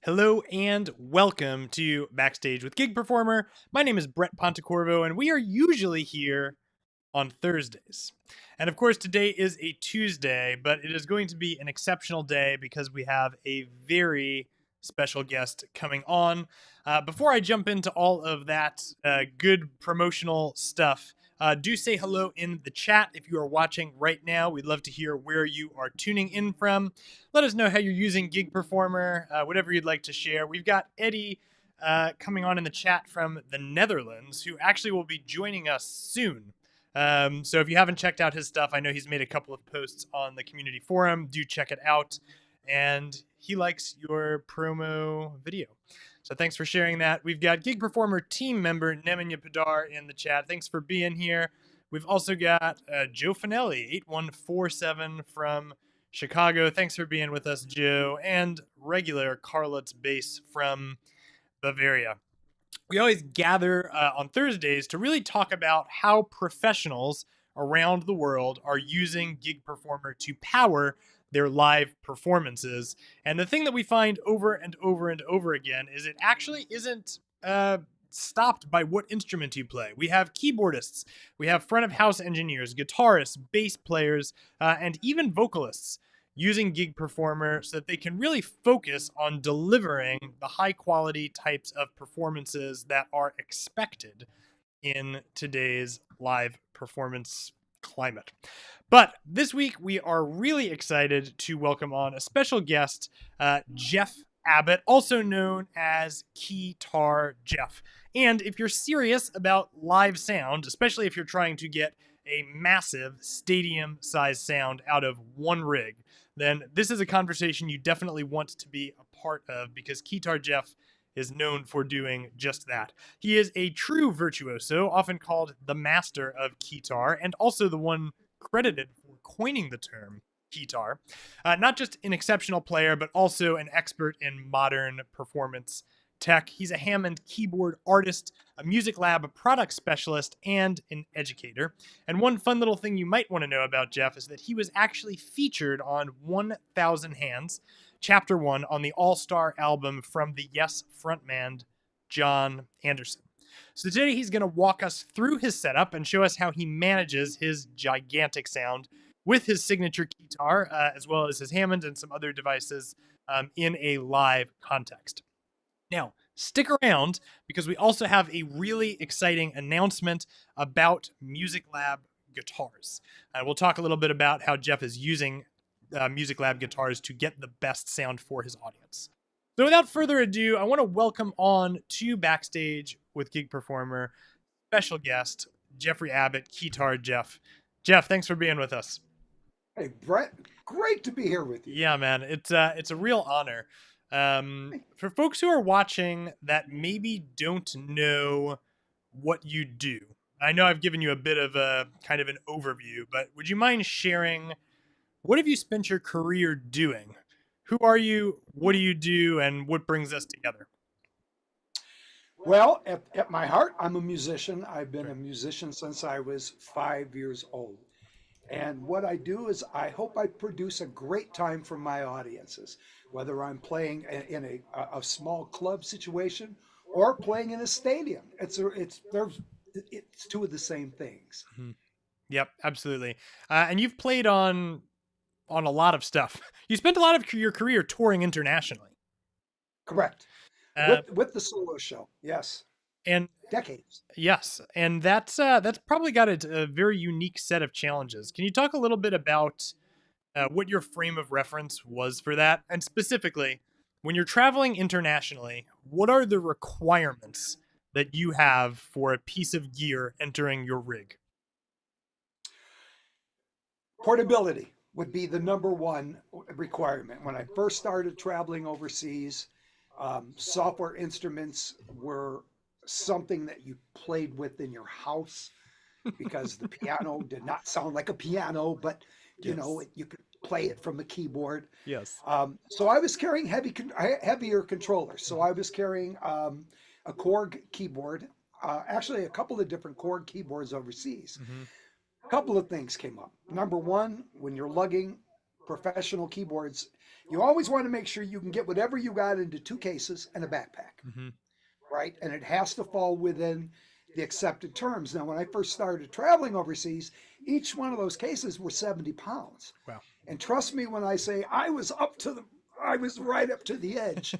Hello and welcome to Backstage with Gig Performer. My name is Brett Pontecorvo, and we are usually here on Thursdays. And of course, today is a Tuesday, but it is going to be an exceptional day because we have a very special guest coming on. Before I jump into all of that good promotional stuff, do say hello in the chat if you are watching right now. We'd love to hear where you are tuning in from. Let us know how you're using Gig Performer, whatever you'd like to share. We've got Eddie coming on in the chat from the Netherlands, who actually will be joining us soon. So if you haven't checked out his stuff, I know he's made a couple of posts on the community forum. Do check it out. And he likes your promo video. So thanks for sharing that. We've got Gig Performer team member Nemanja Padar in the chat. Thanks for being here. We've also got Joe Finelli, 8147 from Chicago. Thanks for being with us, Joe. And regular Carlot's Bass from Bavaria. We always gather on Thursdays to really talk about how professionals around the world are using Gig Performer to power their live performances. And the thing that we find over and over and over again is it actually isn't stopped by what instrument you play. We have keyboardists, we have front of house engineers, guitarists, bass players, and even vocalists using Gig Performer so that they can really focus on delivering the high quality types of performances that are expected in today's live performance climate. But this week we are really excited to welcome on a special guest, Jeff Abbott, also known as Keytar Jeff. And if you're serious about live sound, especially if you're trying to get a massive stadium-sized sound out of one rig, then this is a conversation you definitely want to be a part of because Keytar Jeff is known for doing just that. He is a true virtuoso, often called the master of Keytar, and also the one credited for coining the term Keytar. Not just an exceptional player, but also an expert in modern performance tech. He's a Hammond keyboard artist, a music lab product specialist, and an educator. And one fun little thing you might want to know about Jeff is that he was actually featured on 1000 Hands, Chapter 1, on the all-star album from the Yes frontman, John Anderson. So today he's going to walk us through his setup and show us how he manages his gigantic sound with his signature Keytar, as well as his Hammond and some other devices in a live context. Now, stick around because we also have a really exciting announcement about Music Lab guitars. We'll talk a little bit about how Jeff is using Music Lab guitars to get the best sound for his audience. So without further ado, I want to welcome on to Backstage with Gig Performer special guest, Jeffrey Abbott, Keytar Jeff. Jeff, thanks for being with us. Hey, Brett, great to be here with you. Yeah, man, it's a real honor. For folks who are watching that maybe don't know what you do, I know I've given you a bit of a kind of an overview, but would you mind sharing what have you spent your career doing? Who are you? What do you do? And what brings us together? Well, at my heart, I'm a musician. I've been a musician since I was 5 years old. And what I do is I hope I produce a great time for my audiences, whether I'm playing in a small club situation or playing in a stadium. It's two of the same things. Mm-hmm. Yep, absolutely. And you've played on a lot of stuff. You spent a lot of your career touring internationally. Correct. With the solo show, yes. And decades. Yes, and that's probably got a very unique set of challenges. Can you talk a little bit about what your frame of reference was for that, and specifically when you're traveling internationally, what are the requirements that you have for a piece of gear entering your rig? Portability would be the number one requirement. When I first started traveling overseas, software instruments were something that you played with in your house because the piano did not sound like a piano, but you know, you could play it from the keyboard. Yes. So I was carrying heavier controllers. So I was carrying a Korg keyboard, actually a couple of different Korg keyboards overseas. Mm-hmm. A couple of things came up. Number one, when you're lugging professional keyboards, you always want to make sure you can get whatever you got into two cases and a backpack, Hmm. right? And it has to fall within the accepted terms. Now, when I first started traveling overseas, each one of those cases were 70 pounds. Wow. And trust me when I say I was right up to the edge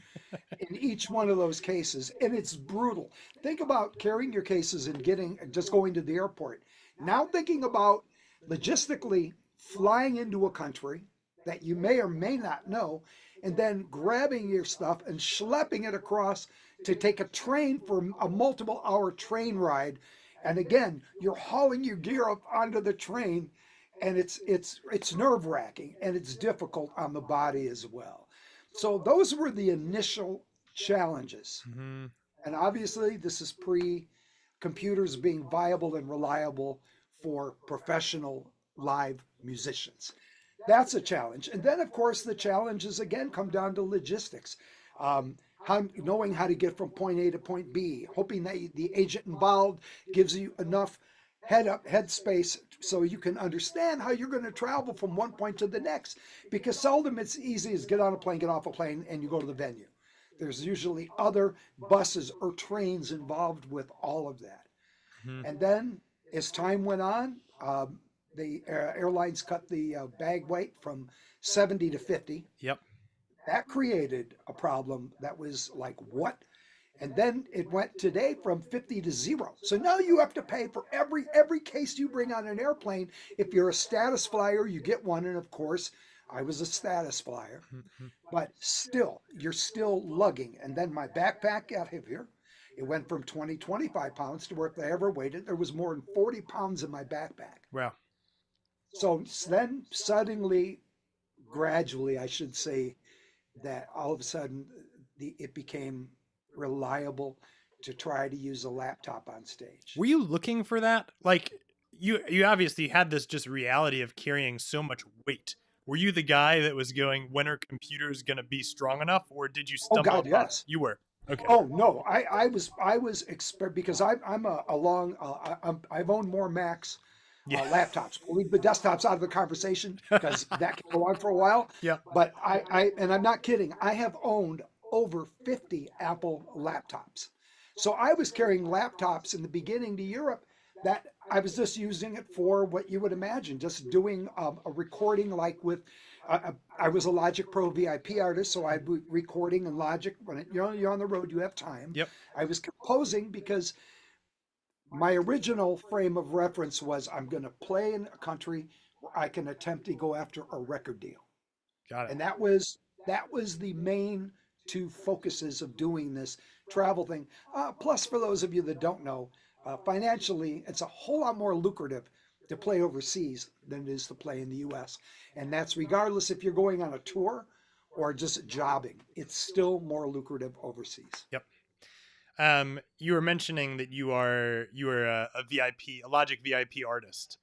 in each one of those cases. And it's brutal. Think about carrying your cases and just going to the airport. Now thinking about logistically flying into a country that you may or may not know, and then grabbing your stuff and schlepping it across to take a train for a multiple hour train ride. And again, you're hauling your gear up onto the train, and it's nerve wracking and it's difficult on the body as well. So those were the initial challenges. Hmm. And obviously, this is pre computers being viable and reliable for professional live musicians. That's a challenge. And then, of course, the challenges again come down to logistics. Knowing how to get from point A to point B, hoping that the agent involved gives you enough head space so you can understand how you're going to travel from one point to the next. Because seldom it's easy as get on a plane, get off a plane, and you go to the venue. There's usually other buses or trains involved with all of that. Hmm. And then as time went on, the airlines cut the bag weight from 70 to 50. Yep. That created a problem that was like, what? And then it went today from 50 to zero. So now you have to pay for every case you bring on an airplane. If you're a status flyer, you get one. And of course, I was a status flyer, Hmm. but still, you're still lugging. And then my backpack got heavier. It went from 25 pounds to where if I ever weighed it, there was more than 40 pounds in my backpack. Wow. So then suddenly, gradually, I should say, that all of a sudden it became reliable to try to use a laptop on stage. Were you looking for that? Like you obviously had this just reality of carrying so much weight. Were you the guy that was going, when are computers going to be strong enough, or did you Oh stumble God, upon it? yes. You were. Okay. Oh no, I was because I'm a long I've owned more Macs Yeah. laptops. We'll leave the desktops out of the conversation because that can go on for a while. Yeah. But and I'm not kidding. I have owned over 50 Apple laptops. So I was carrying laptops in the beginning to Europe that I was just using it for what you would imagine, just doing a recording like with. I was a Logic Pro VIP artist, so I'd be recording in Logic. When you're on the road, you have time. Yep. I was composing because my original frame of reference was I'm going to play in a country where I can attempt to go after a record deal. Got it. And that was the main two focuses of doing this travel thing. Plus, for those of you that don't know, financially, it's a whole lot more lucrative to play overseas than it is to play in the U.S. And that's regardless if you're going on a tour or just jobbing. It's still more lucrative overseas. Yep. You were mentioning that you are a VIP, a Logic VIP artist.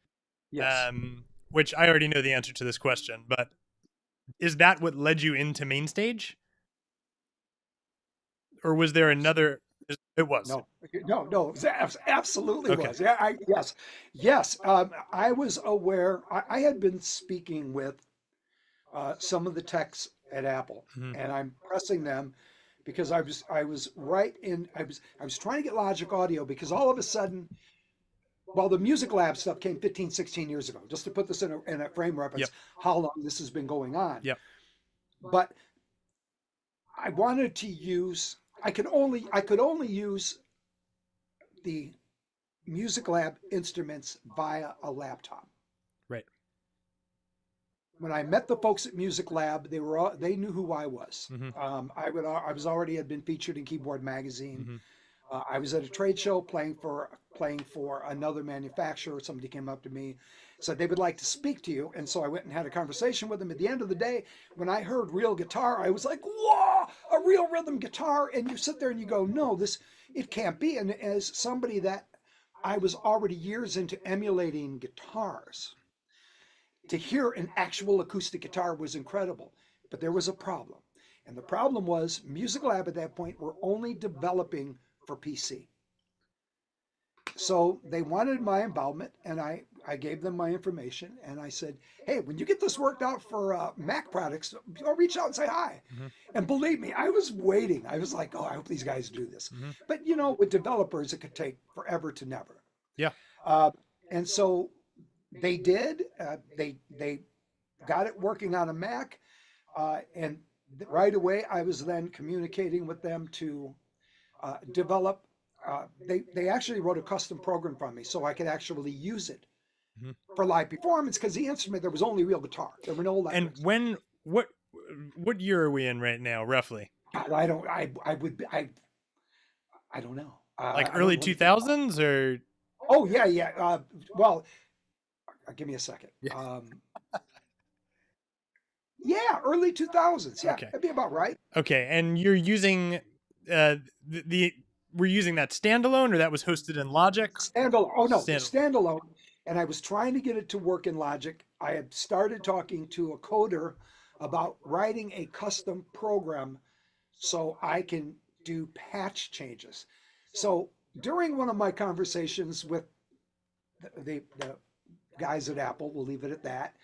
Yes. Which I already know the answer to this question, but is that what led you into main stage, or was there another? It was. No, no, no, absolutely Okay. was. Yeah, yes, yes. I was aware. I had been speaking with some of the techs at Apple, Hmm. and I'm pressing them because I was trying to get Logic Audio because all of a sudden, well, the Music Lab stuff came 15, 16 years ago. Just to put this in a frame Yep. reference, how long this has been going on. Yep. But I wanted to use. I could only use the Music Lab instruments via a laptop. Right. When I met the folks at Music Lab, they knew who I was. Hmm. I was already had been featured in Keyboard Magazine. Hmm. I was at a trade show playing for another manufacturer. Somebody came up to me, said they would like to speak to you, and so I went and had a conversation with them. At the end of the day, when I heard real guitar, I was like, "Whoa, a real rhythm guitar!" And you sit there and you go, "No, it can't be." And as somebody that I was already years into emulating guitars, to hear an actual acoustic guitar was incredible. But there was a problem. And the problem was Music Lab at that point were only developing for PC. So they wanted my involvement, and I I gave them my information and I said, hey, when you get this worked out for Mac products, I'll reach out and say hi. Hmm. And believe me, I was waiting. I was like, oh, I hope these guys do this. Hmm. But you know, with developers, it could take forever to never. Yeah. Uh, and so they did. They got it working on a Mac, and right away I was then communicating with them to develop. They actually wrote a custom program for me so I could actually use it Hmm. for live performance because the instrument there was only real guitar. There were no And electrics. when what year are we in right now, roughly? God, I don't. I would. I don't know. Like I don't. early Let me two think. thousands or Oh yeah, yeah. Well, give me a second. yeah. Yeah, early 2000s. Yeah, Okay. that'd be about right. Okay, and you're using the we're using that standalone or that was hosted in Logic? Standalone. Oh no, the Stand. standalone. And I was trying to get it to work in Logic. I had started talking to a coder about writing a custom program so I can do patch changes. So during one of my conversations with the guys at Apple, we'll leave it at that,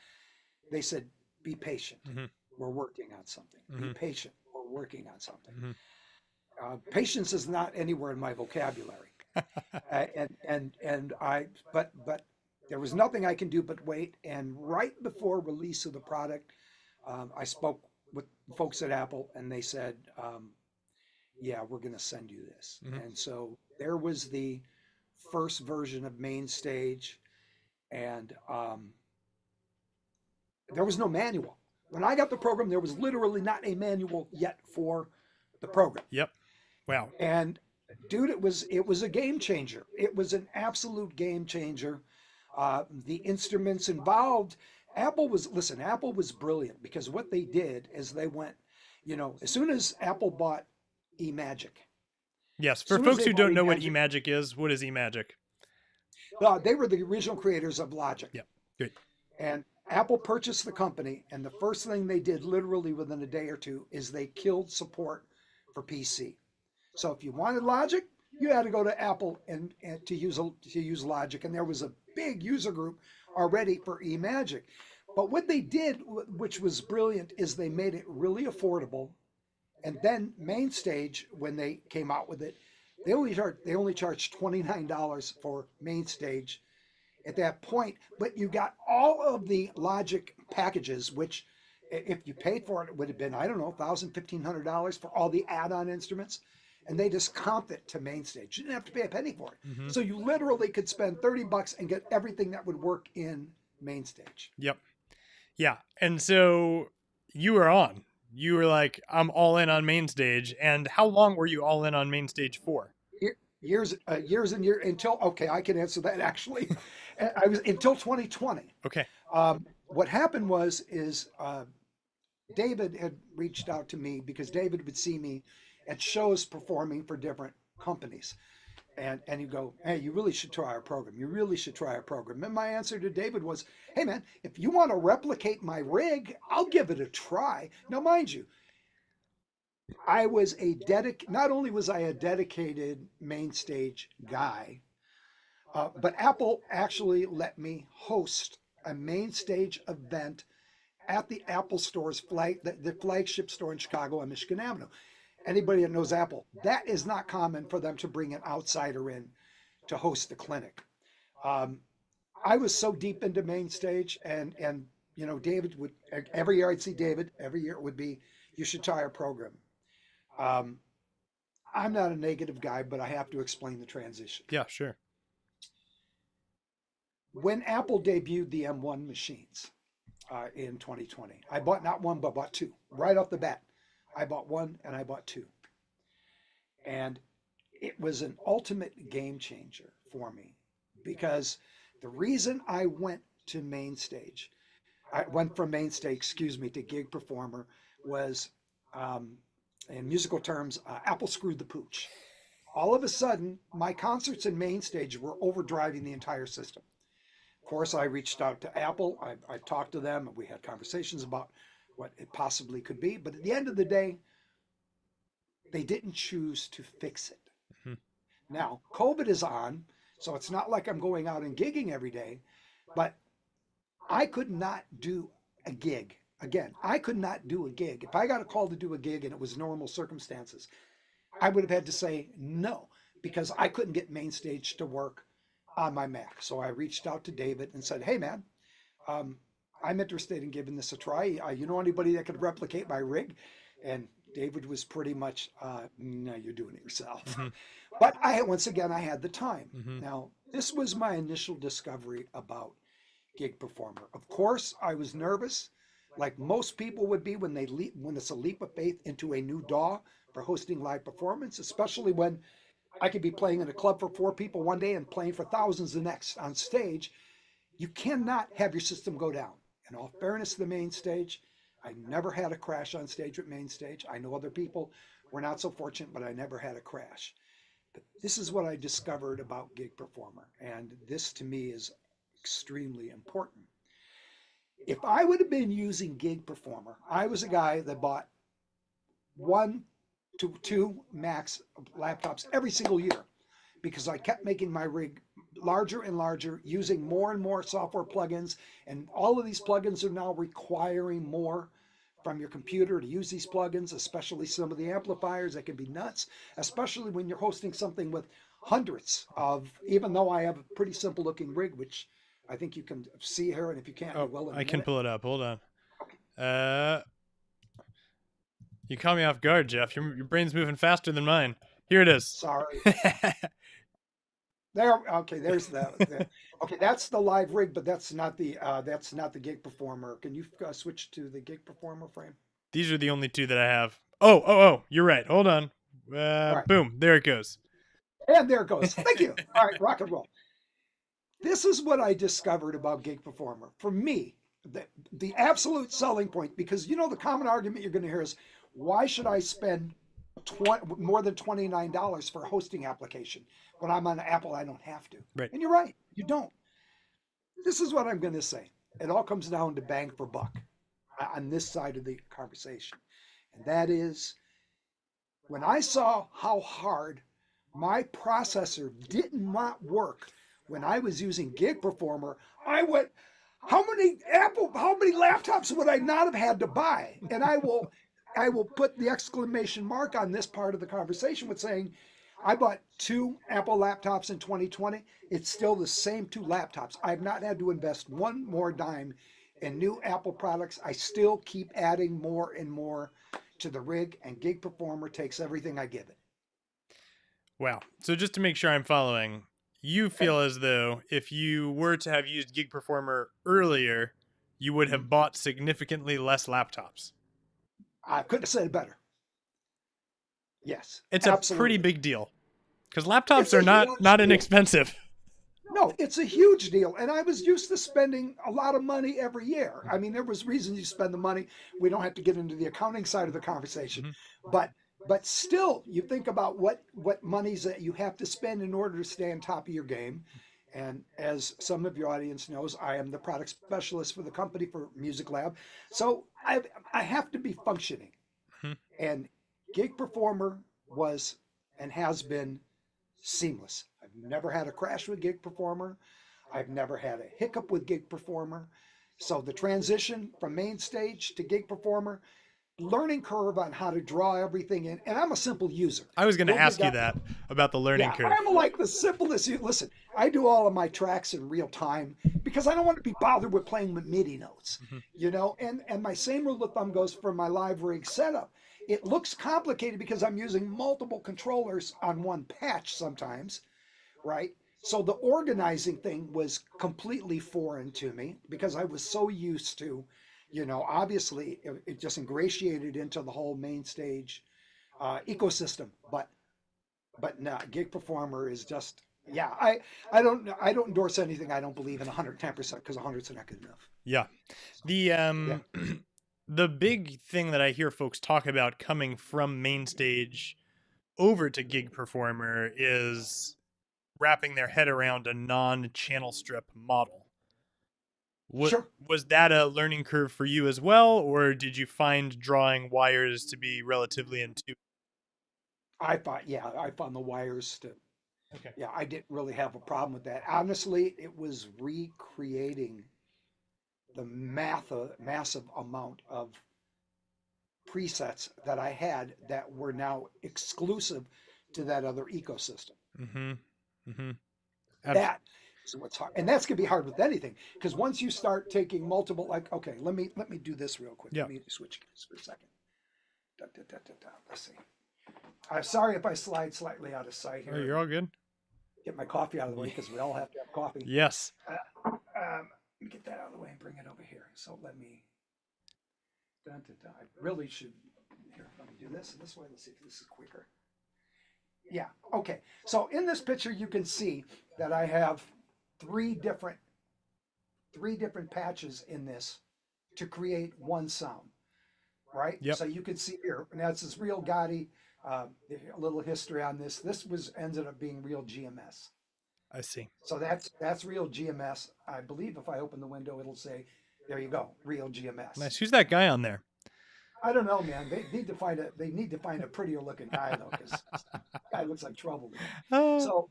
they said, be patient. Hmm. We're working on something. Be Hmm. patient. We're working on something. Hmm. Patience is not anywhere in my vocabulary. But there was nothing I can do but wait. And right before release of the product, I spoke with folks at Apple, and they said, "Yeah, we're going to send you this." Hmm. And so there was the first version of Main Stage, and there was no manual. When I got the program, there was literally not a manual yet for the program. Yep. Wow. And dude, it was a game changer. It was an absolute game changer. The instruments involved, Apple was brilliant because what they did is they went, as soon as Apple bought eMagic, Yes. as For soon as folks they who bought don't know what eMagic, eMagic is, what is eMagic? they were the original creators of Logic. Yep. Good. And Apple purchased the company, and the first thing they did, literally within a day or two, is they killed support for PC. So if you wanted Logic, you had to go to Apple and to use Logic, and there was a big user group already for eMagic. But what they did, which was brilliant, is they made it really affordable. And then MainStage, when they came out with it, they only charged $29 for MainStage at that point. But you got all of the Logic packages, which if you paid for it, it would have been, I don't know, $1,500 for all the add-on instruments. And they just comped it to MainStage. You didn't have to pay a penny for it. Hmm. So you literally could spend $30 and get everything that would work in MainStage. Yep. Yeah. And so you were on. You were like, I'm all in on main stage. And how long were you all in on main stage for? Years and years until, okay, I can answer that actually. I was until 2020. Okay. What happened is David had reached out to me because David would see me at shows performing for different companies. And he'd go, hey, you really should try our program. You really should try our program. And my answer to David was, hey, man, if you want to replicate my rig, I'll give it a try. Now, mind you, not only was I a dedicated main stage guy, but Apple actually let me host a main stage event at the Apple store's the flagship store in Chicago on Michigan Avenue. Anybody that knows Apple, that is not common for them to bring an outsider in to host the clinic. Um, I was so deep into main stage, and David would every year I'd see David. Every year it would be, you should try our program. Um, I'm not a negative guy, but I have to explain the transition. Yeah, sure. When Apple debuted the M1 machines in 2020, I bought not one but bought two right off the bat. I bought one and I bought two, and it was an ultimate game changer for me because the reason I went to main stage, I went from main stage, excuse me, to gig performer was, um, in musical terms, Apple screwed the pooch. All of a sudden, my concerts in main stage were overdriving the entire system. Of course, I reached out to Apple. I talked to them, and we had conversations about what it possibly could be. But at the end of the day, they didn't choose to fix it. Hmm. Now, COVID is on, so it's not like I'm going out and gigging every day, But I could not do a gig. Again, I could not do a gig. If I got a call to do a gig and it was normal circumstances, I would have had to say no because I couldn't get Mainstage to work on my Mac. So I reached out to David and said, "Hey, man, um, I'm interested in giving this a try. You know anybody that could replicate my rig?" And David was pretty much, "No, you're doing it yourself." Mm-hmm. But once again, I had the time. Mm-hmm. Now, this was my initial discovery about Gig Performer. Of course, I was nervous, like most people would be when when it's a leap of faith into a new DAW for hosting live performance, especially when I could be playing in a club for 4 people one day and playing for thousands the next on stage. You cannot have your system go down. In all fairness to the main stage, I never had a crash on stage with main stage. I know other people were not so fortunate, but I never had a crash. But this is what I discovered about Gig Performer, and this to me is extremely important. If I would have been using Gig Performer, I was a guy that bought one to two max laptops every single year because I kept making my rig larger and larger, using more and more software plugins. And all of these plugins are now requiring more from your computer to use these plugins, especially some of the amplifiers that can be nuts, especially when you're hosting something with hundreds of, even though I have a pretty simple looking rig, which I think you can see here. And if you can't, you Oh, will in a I can minute. pull it up. Hold on. You caught me off guard, Jeff. Your brain's moving faster than mine. Here it is. Sorry. There, okay, there's okay, that's the live rig, but that's not the Gig Performer. Can you switch to the Gig Performer frame? These are the only two that I have. Oh, you're right. Hold on. All right, Boom. There it goes. and there it goes. Thank you. All right, rock and roll. This is what I discovered about Gig Performer. For me, the absolute selling point, because you know the common argument you're going to hear is, why should I spend more than $29 for a hosting application when I'm on Apple? I don't have to. Right. And you're right, you don't. This is what I'm going to say. It all comes down to bang for buck on this side of the conversation. And that is when I saw how hard my processor did not work when I was using Gig Performer, I went, how many laptops would I not have had to buy? And I will put the exclamation mark on this part of the conversation with saying, I bought 2 Apple laptops in 2020. It's still the same 2 laptops. I've not had to invest one more dime in new Apple products. I still keep adding more and more to the rig, and Gig Performer takes everything I give it. Wow. So just to make sure I'm following, you Okay. feel as though if you were to have used Gig Performer earlier, you would have bought significantly less laptops. I couldn't have said it better. Yes, It's a pretty absolutely. big deal because laptops It's are a huge not deal. inexpensive. No, it's a huge deal. And I was used to spending a lot of money every year. I mean, there was reasons you spend the money. We don't have to get into the accounting side of the conversation. Mm-hmm. But still, you think about what monies that you have to spend in order to stay on top of your game. And as some of your audience knows, I am the product specialist for the company for Music Lab. So I have to be functioning. Mm-hmm. And Gig Performer was and has been seamless. I've never had a crash with Gig Performer. I've never had a hiccup with Gig Performer. So the transition from main stage to Gig Performer, learning curve on how to draw everything in. And I'm a simple user. I was going to You'll get ask you that. that about the learning Yeah, curve. I'm like the simplest. Listen, I do all of my tracks in real time because I don't want to be bothered with playing with MIDI notes, Mm-hmm. you know. And my same rule of thumb goes for my live rig setup. It looks complicated because I'm using multiple controllers on one patch sometimes, right? So the organizing thing was completely foreign to me because I was so used to, obviously it just ingratiated into the whole main stage ecosystem. But no, Gig Performer is just, yeah. I don't endorse anything I don't believe in 110% because 100's not good enough. Yeah. So, The yeah, the big thing that I hear folks talk about coming from main stage over to Gig Performer is wrapping their head around a non-channel strip model. What sure. was that a learning curve for you as well, or did you find drawing wires to be relatively intuitive? I found the wires to Okay. Yeah, I didn't really have a problem with that. Honestly, it was recreating the massive amount of presets that I had that were now exclusive to that other ecosystem. Mm-hmm. Mm-hmm. That is what's hard, and that's gonna be hard with anything because once you start taking multiple, like, okay, let me do this real quick. Yeah. Let me switch gears for a second. Da, da, da, da, da. Let's see. I'm sorry if I slide slightly out of sight Oh, here you're and all good. get my coffee out of the way because we all have to have coffee. Yes. Let me get that out of the way and bring it over here. So let me. Da, da, da. I really should. Here, let me do this way. Let's see if this is quicker. Yeah. Okay. So in this picture, you can see that I have three different three different patches in this to create one sound, right? Yep. So you can see here, and that's this real Gotti. A little history on this. This was ended up being real GMS. I see. So that's real GMS. I believe if I open the window, it'll say, "There you go, real GMS." Nice. Who's that guy on there? I don't know, man. They need to find a prettier looking guy though, because guy looks like trouble to me. Oh, So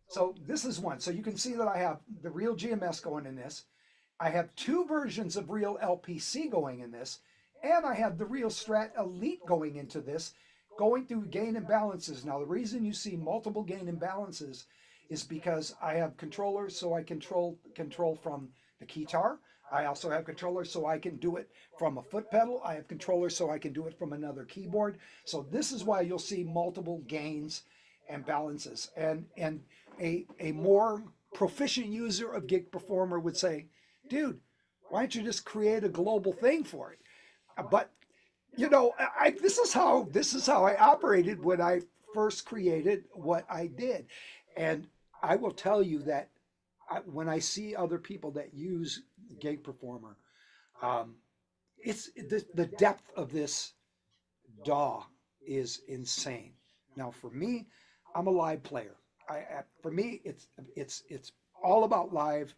so this is one. So you can see that I have the real GMS going in this. I have two versions of real LPC going in this, and I have the real Strat Elite going into this, going through gain imbalances. Now, the reason you see multiple gain imbalances is because I have controllers, so I control from the Keytar. I also have controllers, so I can do it from a foot pedal. I have controllers, so I can do it from another keyboard. So this is why you'll see multiple gains and balances. And a more proficient user of Gig Performer would say, dude, why don't you just create a global thing for it? But this is how I operated when I first created what I did, and I will tell you that when I see other people that use Gig Performer, um, it's the depth of this DAW is insane. Now, for me, I'm a live player. For me, it's all about live.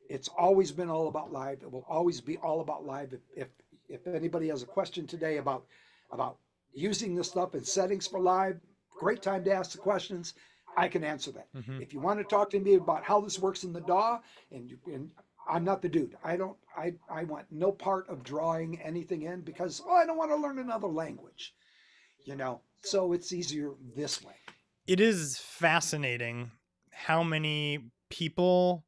It's always been all about live. It will always be all about live. If anybody has a question today about using this stuff and settings for live, great time to ask the questions. I can answer that. mm-hmm. If you want to talk to me about how this works in the DAW, and I'm not the dude. I want no part of drawing anything in because I don't want to learn another language. So it's easier this way. It is fascinating how many people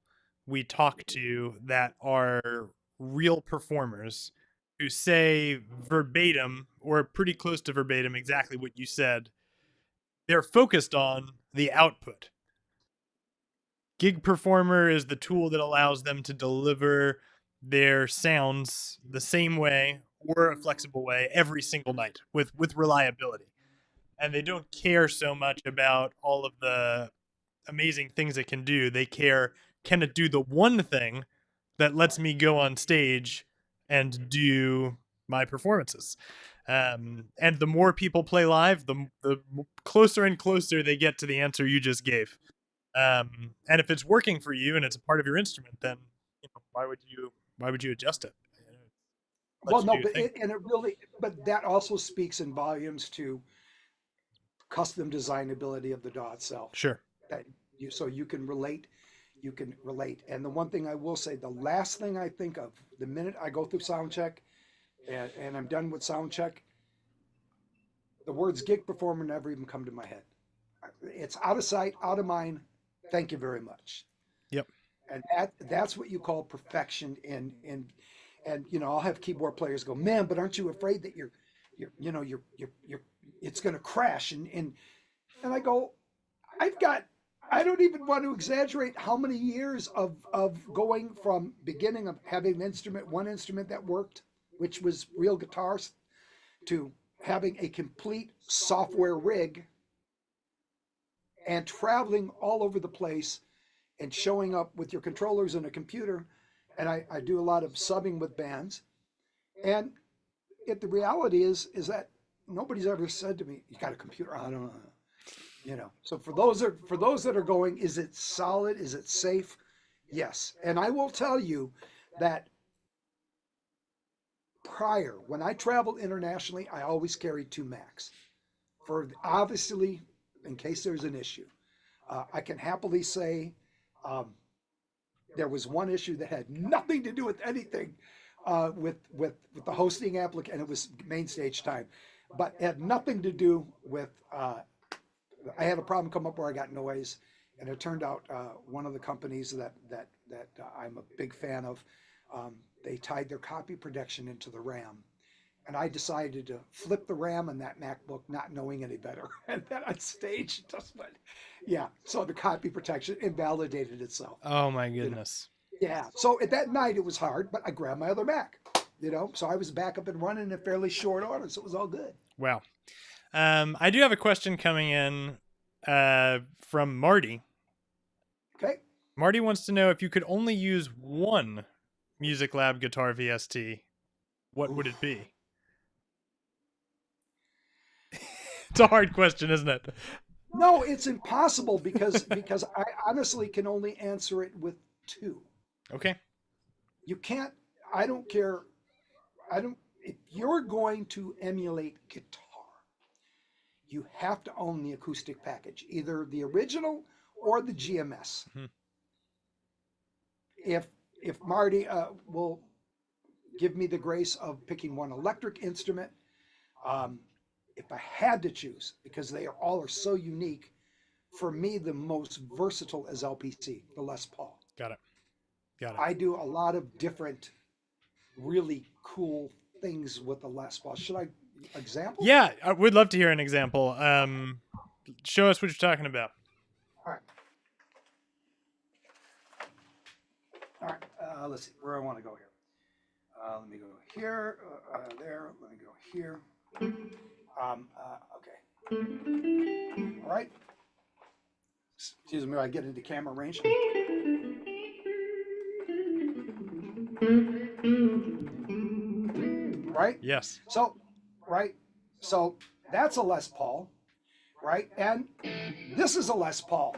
we talk to that are real performers who say verbatim or pretty close to verbatim exactly what you said. They're focused on the output. Gig Performer is the tool that allows them to deliver their sounds the same way or a flexible way every single night with reliability. And they don't care so much about all of the amazing things it can do. They care, can it do the one thing that lets me go on stage and do my performances? And the more people play live, the closer and closer they get to the answer you just gave. And if it's working for you and it's a part of your instrument, then why would you adjust it? Let Well, you do no, your thing. but that also speaks in volumes to custom designability of the DAW itself. Sure. That so you can relate. And the one thing I will say, the last thing I think of the minute I go through sound check and I'm done with sound check, the words gig performer never even come to my head. It's out of sight, out of mind. Thank you very much. Yep. And that's what you call perfection and I'll have keyboard players go, man, but aren't you afraid that you're it's going to crash and I go, I've got I don't even want to exaggerate how many years of going from beginning of having one instrument that worked, which was real guitars, to having a complete software rig and traveling all over the place and showing up with your controllers and a computer. And I do a lot of subbing with bands. And the reality is that nobody's ever said to me, "You got a computer?" I don't know. So for those that are going, is it solid? Is it safe? Yes. And I will tell you that when I traveled internationally, I always carried two Macs for obviously in case there's an issue. I can happily say um, there was one issue that had nothing to do with anything with the hosting applicant, and it was main stage time, but it had nothing to do with. I had a problem come up where I got noise, and it turned out one of the companies that I'm a big fan of, they tied their copy protection into the RAM, and I decided to flip the RAM on that MacBook, not knowing any better. And then on stage, it just went, yeah. So the copy protection invalidated itself. Oh my You know, goodness. yeah. So at that night it was hard, but I grabbed my other Mac. So I was back up and running in fairly short order, so it was all good. Wow. I do have a question coming in from Marty. Okay. Marty wants to know if you could only use one Music Lab Guitar VST, what would it Oof. be? It's a hard question, isn't it? No, it's impossible because I honestly can only answer it with two. Okay. You can't. I don't care. I don't. If you're going to emulate guitar, you have to own the acoustic package, either the original or the GMS. Hmm. If Marty will give me the grace of picking one electric instrument, um, if I had to choose, because they all are so unique, for me the most versatile is LPC, the Les Paul. Got it. Got it. I do a lot of different, really cool things with the Les Paul. Should I example? Yeah, I would love to hear an example. Show us what you're talking about. All right. All right. Let's see where I want to go here. Let me go here, there. Let me go here. Okay. All right. Excuse me, I get into camera range. Right? Yes. So, right? So that's a Les Paul, right? And this is a Les Paul.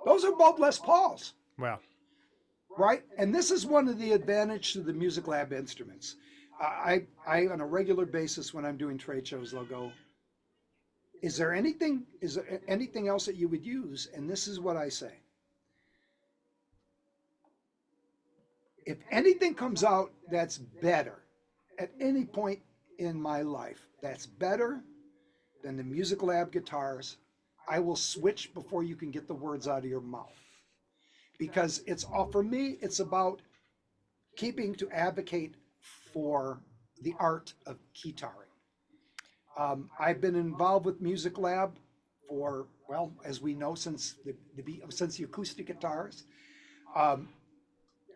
Those are both Les Pauls, Wow. right? And this is one of the advantages to the Music Lab instruments. I on a regular basis when I'm doing trade shows, they'll go, is there anything else that you would use? And this is what I say. If anything comes out that's better at any point in my life, that's better than the Music Lab guitars, I will switch before you can get the words out of your mouth. Because it's all, for me, it's about keeping to advocate for the art of keytaring. I've been involved with Music Lab for, well, as we know, since the acoustic guitars. Um,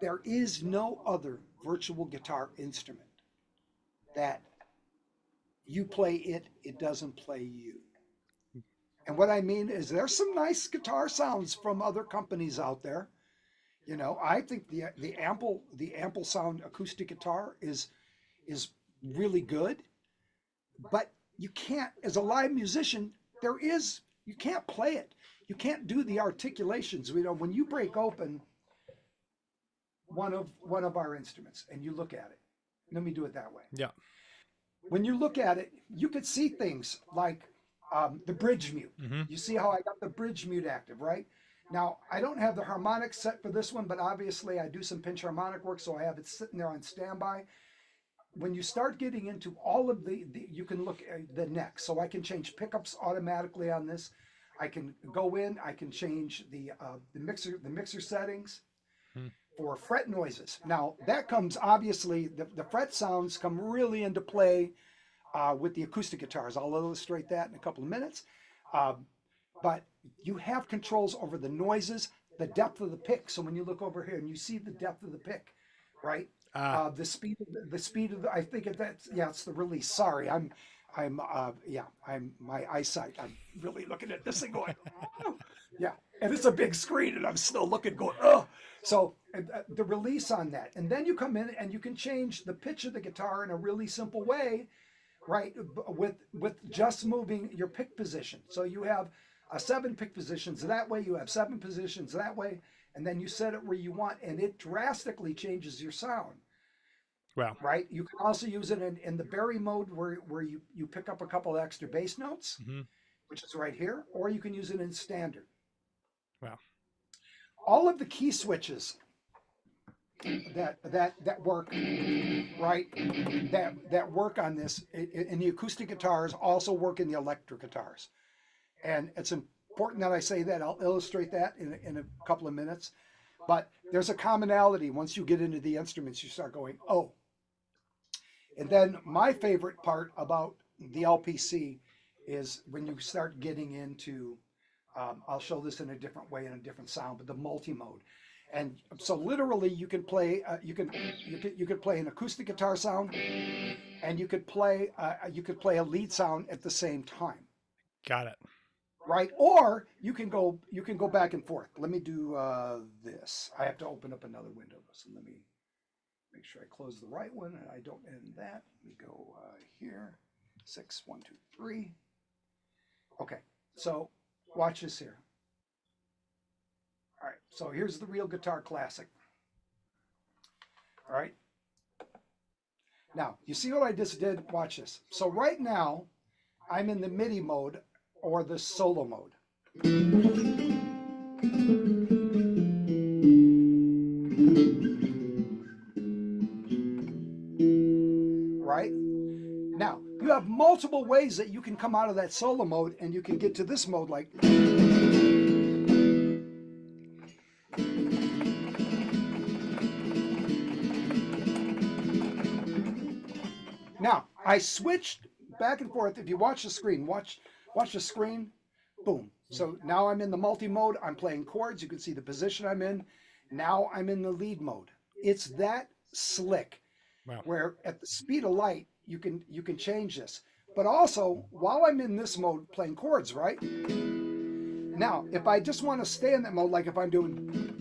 there is no other virtual guitar instrument that you play it, it doesn't play you. And what I mean is there's some nice guitar sounds from other companies out there. I think the ample sound acoustic guitar is really good, but you can't, as a live musician, you can't play it. You can't do the articulations. When you break open one of our instruments and you look at it, let me do it that way. Yeah. When you look at it, you could see things like the bridge mute. Mm-hmm. You see how I got the bridge mute active, right? Now, I don't have the harmonics set for this one, but obviously I do some pinch harmonic work, so I have it sitting there on standby. When you start getting into all of you can look at the neck. So I can change pickups automatically on this. I can go in, I can change the mixer settings for fret noises. Now, that comes, obviously, the fret sounds come really into play with the acoustic guitars. I'll illustrate that in a couple of minutes. But you have controls over the noises, the depth of the pick. So when you look over here and you see the depth of the pick, right? The speed of I think it's the release. Sorry, I'm my eyesight. I'm really looking at this thing going, oh. Yeah, and it's a big screen, and I'm still looking, going, oh. So the release on that, and then you come in and you can change the pitch of the guitar in a really simple way, right? With just moving your pick position. So you have 7 pick positions that way. You have 7 positions that way, and then you set it where you want, and it drastically changes your sound. Wow. right? You can also use it in the berry mode where you pick up a couple of extra bass notes, Hmm. which is right here, or you can use it in standard. Wow. All of the key switches that work, right, that work on this in the acoustic guitars also work in the electric guitars. And it's important that I say that. I'll illustrate that in a couple of minutes. But there's a commonality. Once you get into the instruments, you start going, oh. And then my favorite part about the LPC is when you start getting into, I'll show this in a different way, in a different sound, but the multi-mode. And so literally you can play, you could play an acoustic guitar sound, and you could play a lead sound at the same time, Got it. right? Or you can go back and forth. Let me do this. I have to open up another window, so let me make sure I close the right one and I don't end that. Let me go here. 6, 1, 2, 3. Okay, so watch this here. All right, so here's the real guitar classic. All right. Now, you see what I just did? Watch this. So right now, I'm in the MIDI mode or the solo mode. Right? Now, you have multiple ways that you can come out of that solo mode and you can get to this mode like. Now, I switched back and forth. If you watch the screen, watch the screen, boom. So now I'm in the multi-mode. I'm playing chords. You can see the position I'm in. Now I'm in the lead mode. It's that slick Wow. where at the speed of light, you can change this. But also, while I'm in this mode playing chords, right? Now, if I just want to stay in that mode, like if I'm doing.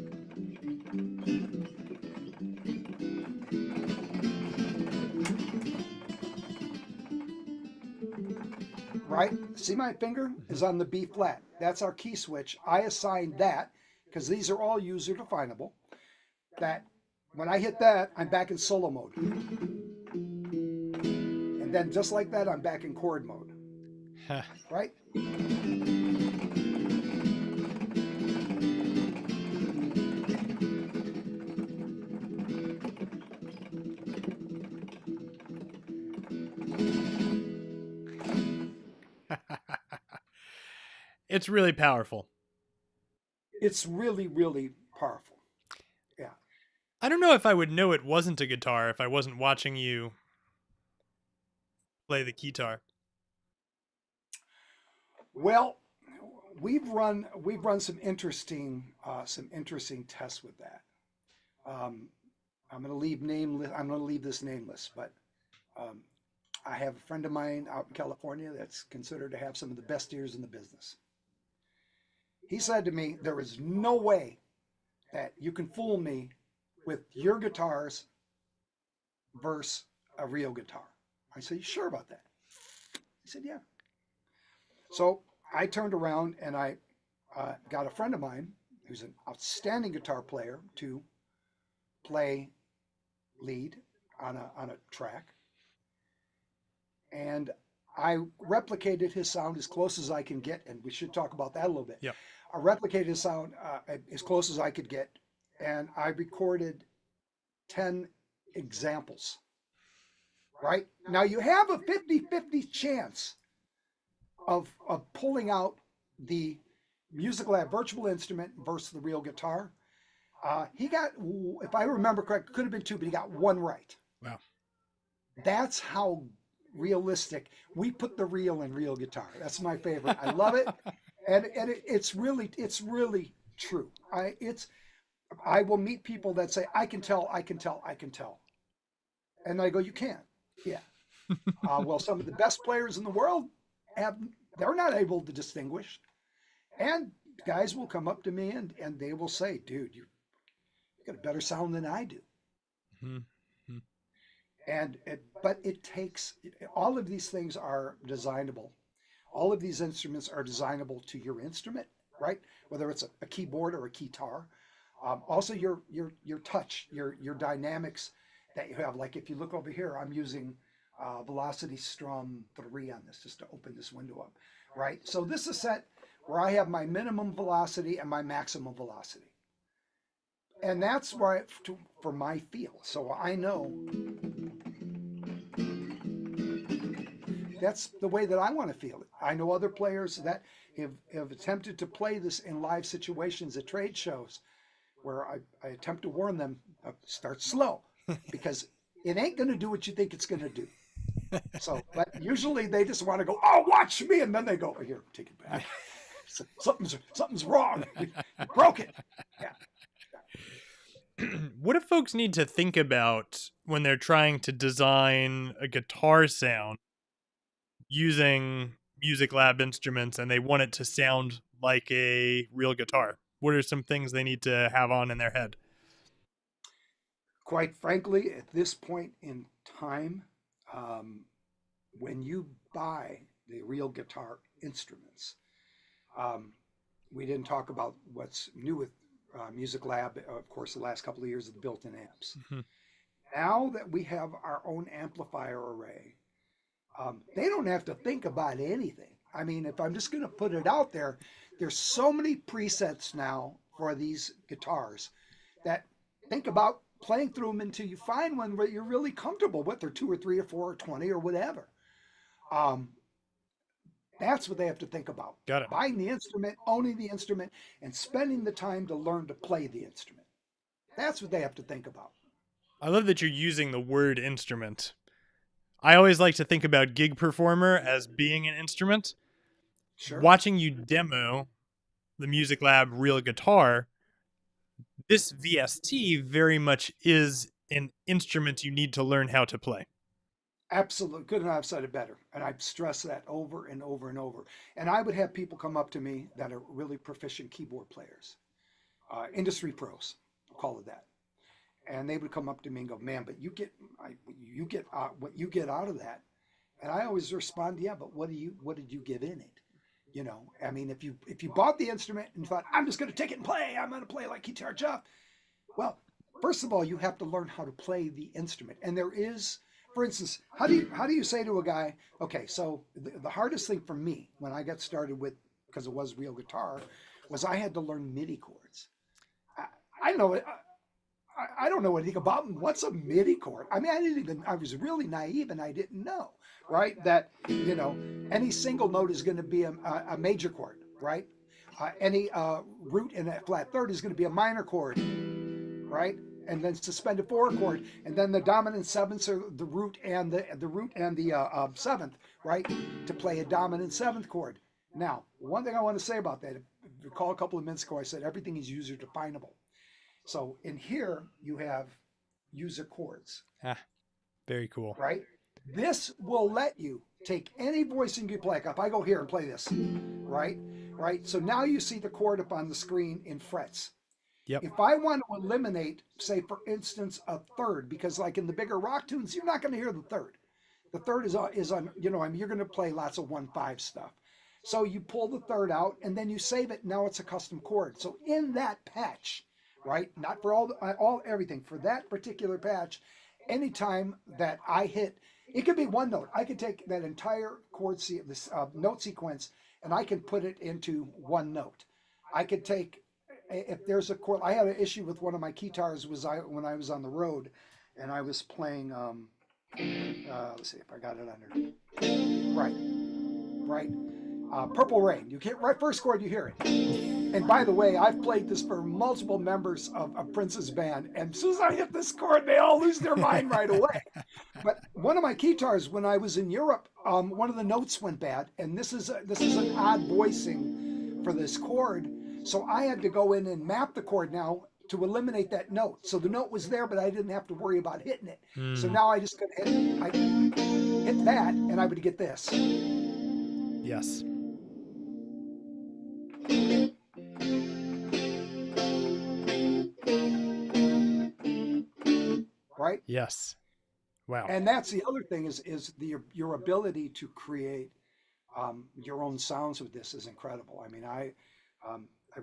Right? See, my finger is on the B flat. That's our key switch. I assigned that because these are all user definable. That when I hit that, I'm back in solo mode. And then just like that, I'm back in chord mode. Right? It's really powerful. It's really, really powerful. Yeah. I don't know if I would know it wasn't a guitar if I wasn't watching you play the keytar. Well, we've run some interesting tests with that. I'm going to leave nameless. I'm going to leave this nameless, but um, I have a friend of mine out in California that's considered to have some of the best ears in the business. He said to me, "There is no way that you can fool me with your guitars versus a real guitar." I said, "You sure about that?" He said, "Yeah." So I turned around and I got a friend of mine who's an outstanding guitar player to play lead on a track, and I replicated his sound as close as I can get, and we should talk about that a little bit. Yep. I replicated his sound as close as I could get, and I recorded 10 examples. Right? Now you have a 50-50 chance of pulling out the musical lab virtual instrument versus the real guitar. He got, if I remember correct, could have been 2, but he got 1 right. Wow. That's how realistic we put the real in real guitar. That's my favorite. I love it, and it's really true. I will meet people that say I can tell, and I go, you can't. Yeah. Well, some of the best players in the world have they're not able to distinguish, and guys will come up to me and they will say, dude, you got a better sound than I do. Mm-hmm. But it takes, all of these things are designable. All of these instruments are designable to your instrument, right? Whether it's a keyboard or a keytar. Also your touch, your dynamics that you have. Like if you look over here, I'm using Velocity Strum 3 on this just to open this window up, right? So this is set where I have my minimum velocity and my maximum velocity. And that's where for my feel. So I know that's the way that I want to feel it. I know other players that have attempted to play this in live situations at trade shows where I attempt to warn them, start slow because it ain't going to do what you think it's going to do. So, but usually they just want to go, oh, watch me. And then they go, oh, here, take it back. So something's wrong. You broke it. Yeah. What do folks need to think about when they're trying to design a guitar sound using Music Lab instruments and they want it to sound like a real guitar? What are some things they need to have on in their head? Quite frankly, at this point in time, um, when you buy the real guitar instruments, um, we didn't talk about what's new with Music Lab, of course, the last couple of years of the built-in amps. Mm-hmm. Now that we have our own amplifier array, they don't have to think about anything. I mean, if I'm just going to put it out there, there's so many presets now for these guitars that think about playing through them until you find one where you're really comfortable with, or 2 or 3 or 4 or 20 or whatever. Um, that's what they have to think about. Got it. Buying the instrument, owning the instrument, and spending the time to learn to play the instrument. That's what they have to think about. I love that you're using the word instrument. I always like to think about gig performer as being an instrument. Sure. Watching you demo the Music Lab real guitar, this VST very much is an instrument you need to learn how to play. Absolutely. Couldn't have said it better. And I stress that over and over and over. And I would have people come up to me that are really proficient keyboard players, industry pros, I'll call it that. And they would come up to me and go, "Man, but you get what you get out of that." And I always respond, "Yeah, but what did you give in it? You know, I mean, if you bought the instrument and thought, I'm just going to take it and play, I'm going to play like Keytar Jeff. Well, first of all, you have to learn how to play the instrument. And there is, for instance, how do you say to a guy, okay, so the hardest thing for me when I got started with, because it was real guitar, was I had to learn MIDI chords. I know it. I don't know anything about them. What's a MIDI chord? I mean, I was really naive and I didn't know, right? That, any single note is going to be a major chord, right? Any root in a flat third is going to be a minor chord, right? And then suspended 4 chord, and then the dominant sevenths are the root and the seventh, right? To play a dominant 7th chord. Now, one thing I want to say about that, if you recall a couple of minutes ago, I said everything is user definable. So in here, you have user chords. Ah, very cool. Right? This will let you take any voicing you play. Like if I go here and play this, right? Right? So now you see the chord up on the screen in frets. Yep. If I want to eliminate, say, for instance, a third, because like in the bigger rock tunes, you're not going to hear the third. The third is on, I mean, you're going to play lots of 1/5 stuff. So you pull the third out and then you save it. Now it's a custom chord. So in that patch, right? Not for all everything, for that particular patch, anytime that I hit, it could be one note. I could take that entire this note sequence and I can put it into one note. I could take, if there's a chord, I had an issue with one of my Keytars when I was on the road and I was playing, let's see if I got it under, right. Purple Rain. You hit right first chord, you hear it. And by the way, I've played this for multiple members of Prince's band, and as soon as I hit this chord, they all lose their mind right away. But one of my Keytars, when I was in Europe, one of the notes went bad, and this is an odd voicing for this chord, so I had to go in and map the chord now to eliminate that note. So the note was there, but I didn't have to worry about hitting it. So now I just could hit that, and I would get this. Yes. Right? Yes. Wow. And that's the other thing is your ability to create your own sounds with this is incredible. I mean, I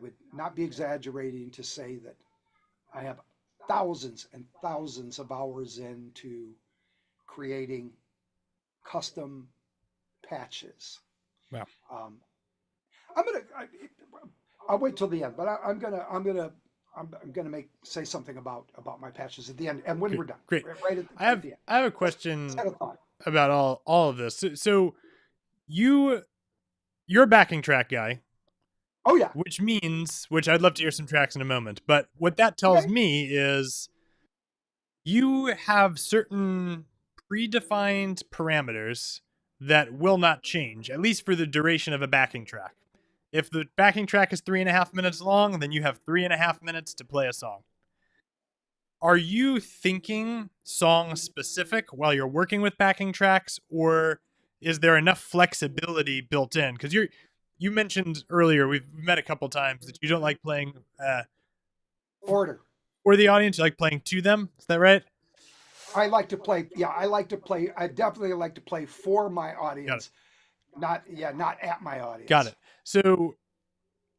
would not be exaggerating to say that I have thousands and thousands of hours into creating custom patches. Wow. Um, I'm gonna. I'll wait till the end, but I'm gonna say something about my patches at the end, and when Great. we're done, Great. right at the end. I have a Let's question set a thought. about all of this. So you you're a backing track guy, Oh yeah. which I'd love to hear some tracks in a moment. But what that tells Okay. me is you have certain predefined parameters that will not change, at least for the duration of a backing track. If the backing track is 3.5 minutes long, then you have 3.5 minutes to play a song. Are you thinking song specific while you're working with backing tracks, or is there enough flexibility built in? Because you mentioned earlier, we've met a couple times, that you don't like playing Order. for the audience, you like playing to them. Is that right? I like to play. Yeah, I like to play. I definitely like to play for my Got it. audience, not at my Got audience. it. So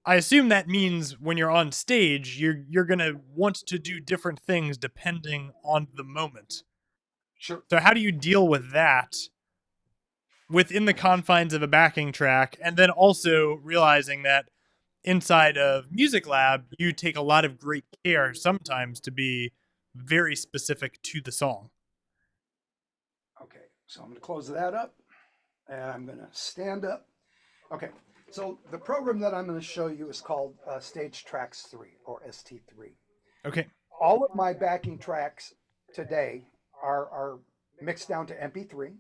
I assume that means when you're on stage, you're gonna want to do different things depending on the moment. Sure. So how do you deal with that within the confines of a backing track, and then also realizing that inside of Music Lab, you take a lot of great care sometimes to be very specific to the song. Okay. So I'm going to close that up, and I'm going to stand up. Okay. So the program that I'm going to show you is called Stage Tracks 3 or ST3. Okay. All of my backing tracks today are mixed down to MP3,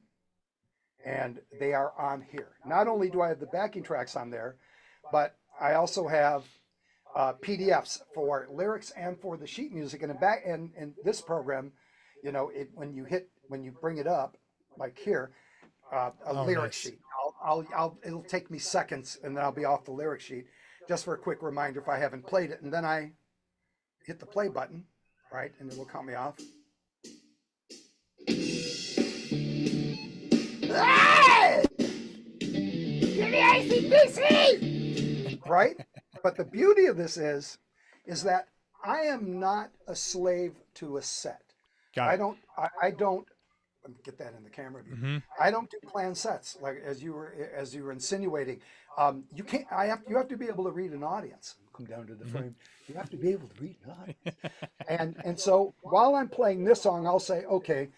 and they are on here. Not only do I have the backing tracks on there, but I also have PDFs for lyrics and for the sheet music. And in this program, when you bring it up, like here, a Oh, lyric nice. sheet. It'll take me seconds, and then I'll be off the lyric sheet, just for a quick reminder if I haven't played it. And then I hit the play button, right, and it will count me off. Hey! Give me ACDC! Right? But the beauty of this is that I am not a slave to a set. Got I it. don't I don't let me get that in the camera view. Mm-hmm. I don't do planned sets like as you were insinuating. You can't. You have to be able to read an audience. Come down to the Mm-hmm. frame. You have to be able to read an audience. And so while I'm playing this song, I'll say, okay,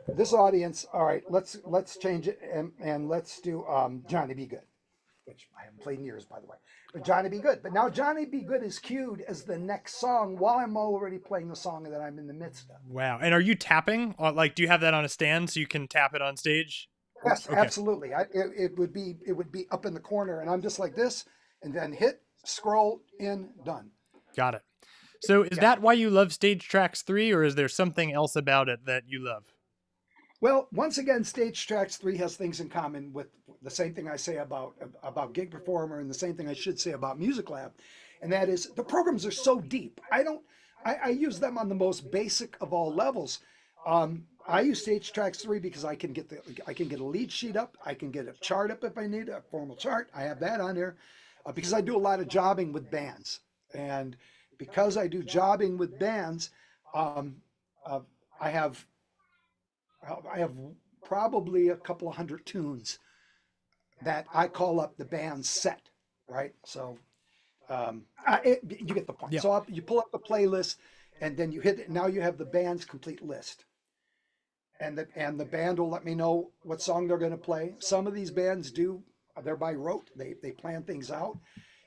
this audience. All right, let's change it and let's do Johnny Be Good, which I haven't played in years, by the way. But Johnny Be Good. But now Johnny Be Good is cued as the next song while I'm already playing the song that I'm in the midst of. Wow. And are you tapping? Like, do you have that on a stand so you can tap it on stage? Yes, Okay. absolutely. It would be up in the corner, and I'm just like this, and then hit, scroll, in, done. Got it. So is Yeah. that why you love Stage Tracks 3, or is there something else about it that you love? Well, once again, Stage Tracks 3 has things in common with the same thing I say about Gig Performer, and the same thing I should say about Music Lab, and that is the programs are so deep. I use them on the most basic of all levels. I use Stage Tracks 3 because I can get a lead sheet up, I can get a chart up if I need a formal chart. I have that on there because I do a lot of jobbing with bands, and because I do jobbing with bands, um, uh, I have I have probably a couple of hundred tunes that I call up the band's set, right? So you get the point. Yeah. So you pull up the playlist, and then you hit it. Now you have the band's complete list, and the band will let me know what song they're going to play. Some of these bands do; they're by rote. They plan things out.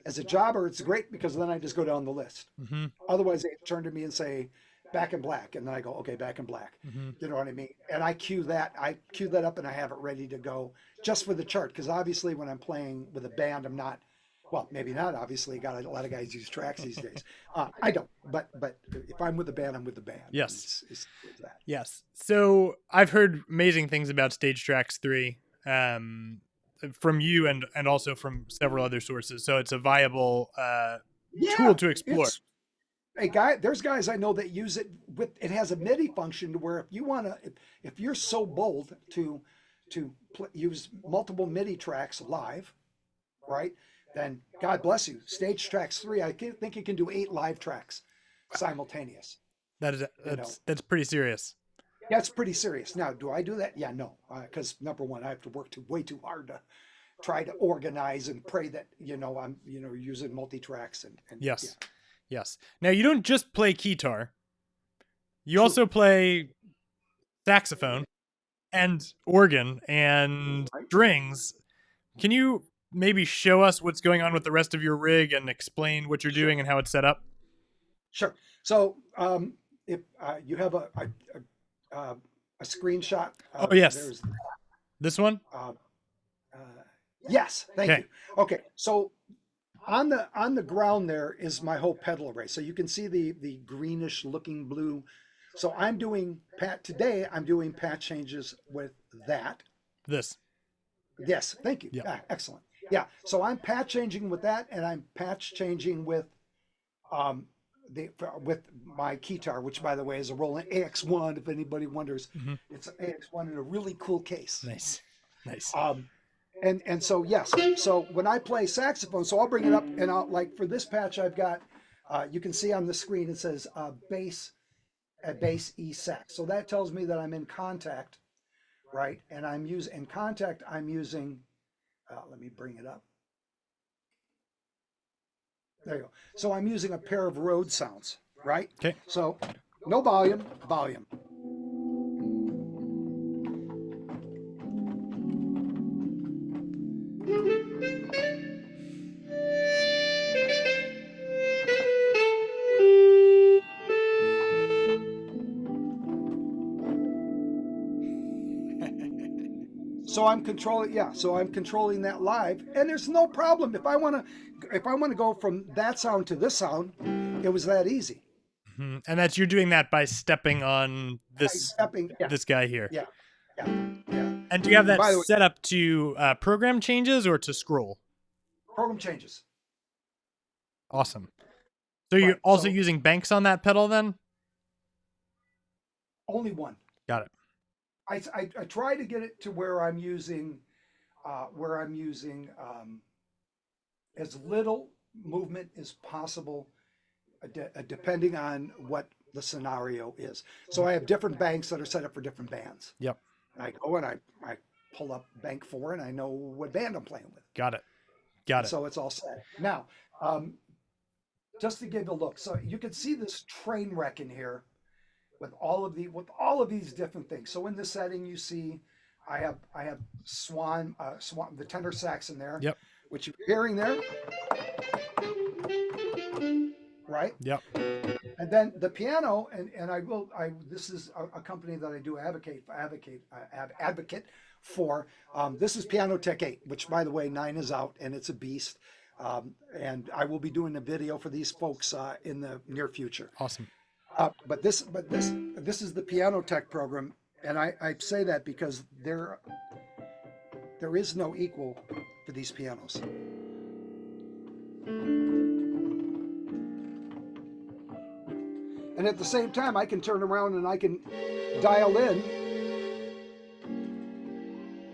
As a jobber, it's great because then I just go down the list. Mm-hmm. Otherwise, they turn to me and say, "Back in Black," and then I go, "Okay, Back in Black." Mm-hmm. You know what I mean? And I cue that. I cue that up, and I have it ready to go just for the chart. Because obviously, when I'm playing with a band, I'm not. Well, maybe not. Obviously, got a lot of guys use tracks these days. I don't. But if I'm with the band, I'm with the band. Yes. It's that. Yes. So I've heard amazing things about Stage Tracks 3 from you and also from several other sources. So it's a viable tool Yeah, to explore. it's there's guys I know that use it with it has a MIDI function to where if you want to if you're so bold to use multiple MIDI tracks live, right? Then God bless you. Stage Tracks 3, I think you can do 8 live tracks simultaneous. That is You know, that's pretty serious. that's pretty serious. Now, do I do that? Yeah, no, because number one, I have to work way too hard to try to organize and pray that I'm using multi tracks and yeah, Yes. Yes. Now you don't just play keytar. You true. also play saxophone and organ and Right? strings. Can you maybe show us what's going on with the rest of your rig and explain what you're Sure, doing and how it's set up? sure. So if you have a, a screenshot, Oh, yes. there's This one? uh, uh, yes, thank Okay. you. Okay, so on the ground there is my whole pedal array. So you can see the greenish looking blue. So I'm doing patch changes with that. This. Yes, thank you. Yep. Excellent. Yeah, so I'm patch changing with that, and I'm patch changing with um with my Keytar, which by the way is a Roland AX1. If anybody wonders, Mm-hmm. it's an AX1 in a really cool case. Nice. Nice. Um, and so yes, so when I play saxophone, so I'll bring it up and I'll like for this patch I've got, you can see on the screen it says bass E sax. So that tells me that I'm in contact, right? And I'm using. Let me bring it up. There you go. So I'm using a pair of Rhodes sounds, right? Okay. So no volume, volume. So I'm controlling, yeah. So I'm controlling that live, and there's no problem if I want to go from that sound to this sound. It was that easy. Mm-hmm. And that's you're doing that by stepping on By this stepping, yeah, this guy here. yeah, yeah, yeah. And do you have And that by the way, set up to program changes or to scroll? program changes. Awesome. So you're Right. also So using banks on that pedal then? only one. Got it. I try to get it to where I'm using as little movement as possible, depending on what the scenario is. So I have different banks that are set up for different bands. Yep. And I go and I pull up bank 4 and I know what band I'm playing with. Got it. Got And it. so it's all set. Now, just to give you a look, so you can see this train wreck in here with all of these different things. So in this setting, you see I have Swan the tenor sax in there, Yep. which you're hearing there, right? Yep. And then the piano, and this is a company that I do advocate for. This is Piano Tech 8, which by the way 9 is out and it's a beast. And I will be doing a video for these folks in the near future. Awesome. But this is the Piano Tech program, and I say that because there is no equal for these pianos. And at the same time, I can turn around and I can dial in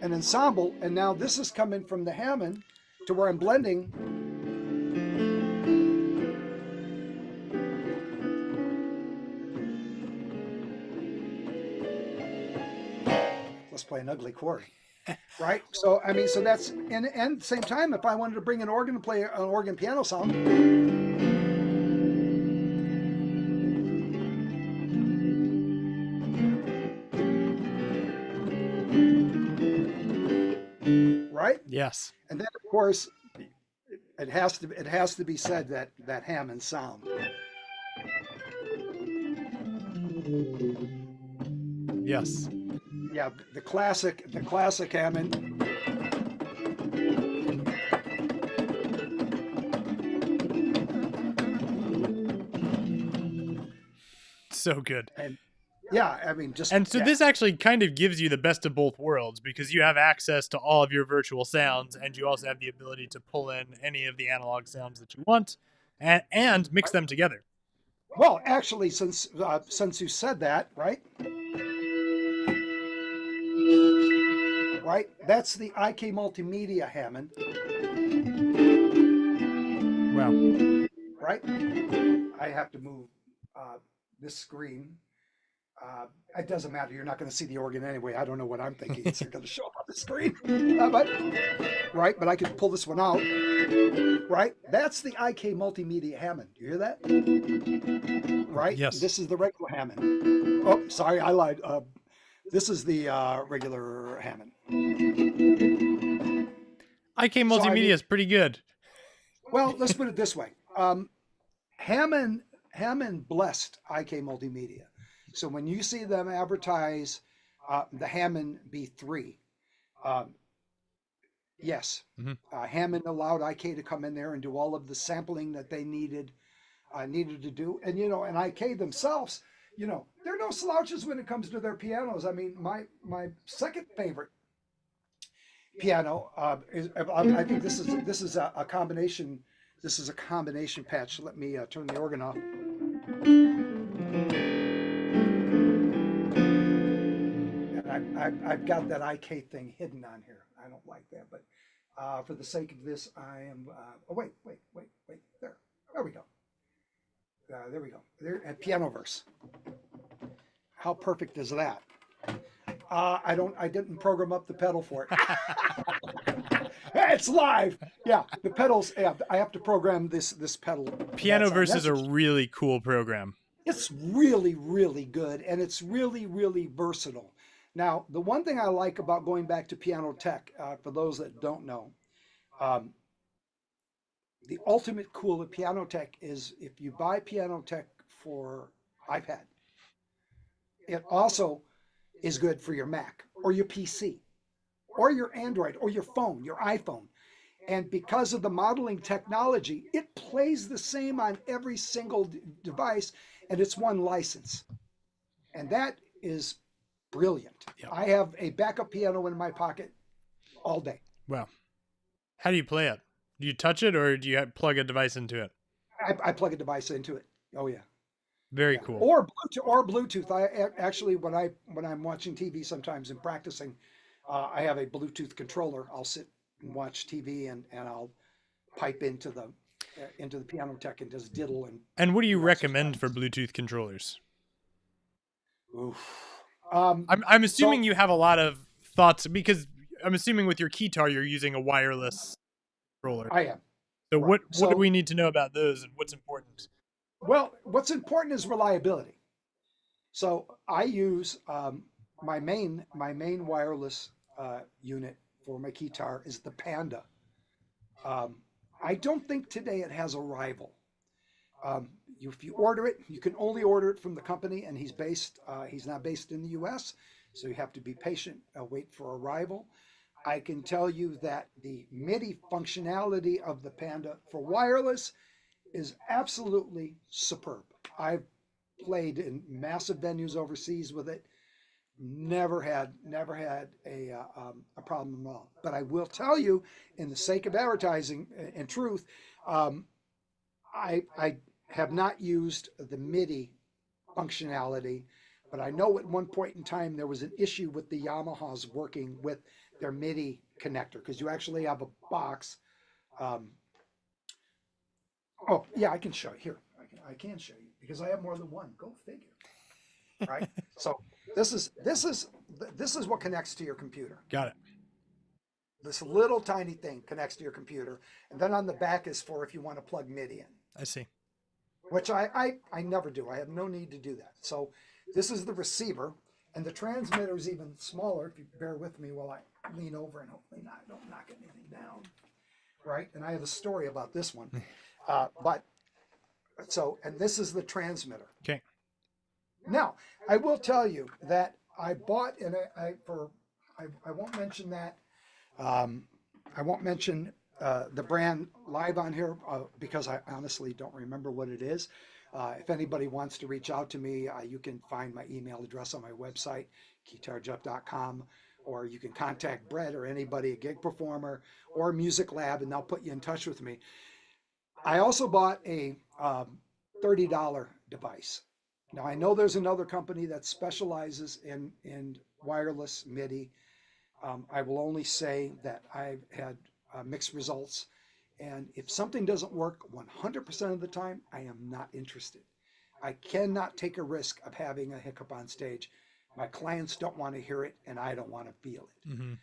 an ensemble, and now this is coming from the Hammond to where I'm blending. Let's play an ugly chord, right? So I mean, so that's and at the same time, if I wanted to bring an organ and play an organ piano sound, right? Yes. And then of course, it has to be said that Hammond sound. Yes. Yeah, the classic Hammond. So good. And yeah, I mean, just And so yeah, this actually kind of gives you the best of both worlds because you have access to all of your virtual sounds and you also have the ability to pull in any of the analog sounds that you want and mix them together. well, actually, since you said that, right? Right, that's the IK Multimedia Hammond. Wow. Right, I have to move this screen. It doesn't matter. You're not going to see the organ anyway. I don't know what I'm thinking. It's going to show up on the screen. Right, but I can pull this one out. Right, that's the IK Multimedia Hammond. You hear that? Right, Yes. this is the regular Hammond. Oh, sorry, I lied. This is the regular Hammond. IK So I Multimedia mean, is pretty good. well, let's put it this way. Hammond blessed IK Multimedia. So when you see them advertise the Hammond B3, um, yes, Mhm. Hammond allowed IK to come in there and do all of the sampling that they needed to do. And and IK themselves, they're no slouches when it comes to their pianos. I mean, my second favorite piano is I think this is a combination. This is a combination patch. Let me turn the organ off. And I've got that IK thing hidden on here. I don't like that, but for the sake of this, I am. Oh wait. There we go. There we go. There, piano verse. How perfect is that? I didn't program up the pedal for it. It's live. Yeah, the pedals. Yeah, I have to program this pedal. Piano Verse is a really cool program. It's really, really good, and it's really, really versatile. Now, the one thing I like about going back to Piano Tech, for those that don't know, um, the ultimate cool at Piano Tech is if you buy Piano Tech for iPad, it also is good for your Mac or your PC or your Android or your phone, your iPhone. And because of the modeling technology, it plays the same on every single device, and it's one license. And that is brilliant. Yep. I have a backup piano in my pocket all day. Wow. How do you play it? Do you touch it or do you plug a device into it? I plug a device into it. Oh yeah. Very Yeah. cool. Or Bluetooth. Or Bluetooth. I actually, when I'm watching TV sometimes and practicing, I have a Bluetooth controller. I'll sit and watch TV and I'll pipe into the Piano Tech and just diddle and And what do you do recommend for exercises. Bluetooth controllers? Oof. I'm assuming So you have a lot of thoughts because I'm assuming with your Keytar you're using a wireless controller. I am So right. what do So we need to know about those and what's important? well, what's important is reliability. So I use my main wireless unit for my Keytar is the Panda. Um, I don't think today it has a rival. If you order it, you can only order it from the company, and he's not based in the U.S., so you have to be patient, wait for arrival. I can tell you that the MIDI functionality of the Panda for wireless is absolutely superb. I've played in massive venues overseas with it. Never had a problem at all. But I will tell you, in the sake of advertising and truth, um, I have not used the MIDI functionality, but I know at one point in time there was an issue with the Yamahas working with their MIDI connector because you actually have a box. Um, oh yeah, I can show you here. I can show you because I have more than one. Go figure, right? So this is what connects to your computer. Got it. This little tiny thing connects to your computer, and then on the back is for if you want to plug MIDI in. I see. Which I never do. I have no need to do that. So this is the receiver, and the transmitter is even smaller. If you bear with me while I lean over and hopefully don't knock anything down, right? And I have a story about this one, and this is the transmitter. Okay. Now I will tell you that I bought and I won't mention that. I won't mention the brand live on here because I honestly don't remember what it is. If anybody wants to reach out to me, you can find my email address on my website, keytarjup.com, or you can contact Brett or anybody at Gig Performer or Music Lab, and they'll put you in touch with me. I also bought a $30 device. Now I know there's another company that specializes in wireless MIDI. I will only say that I've had mixed results. And if something doesn't work 100% of the time, I am not interested. I cannot take a risk of having a hiccup on stage. My clients don't want to hear it, and I don't want to feel it. Mm-hmm.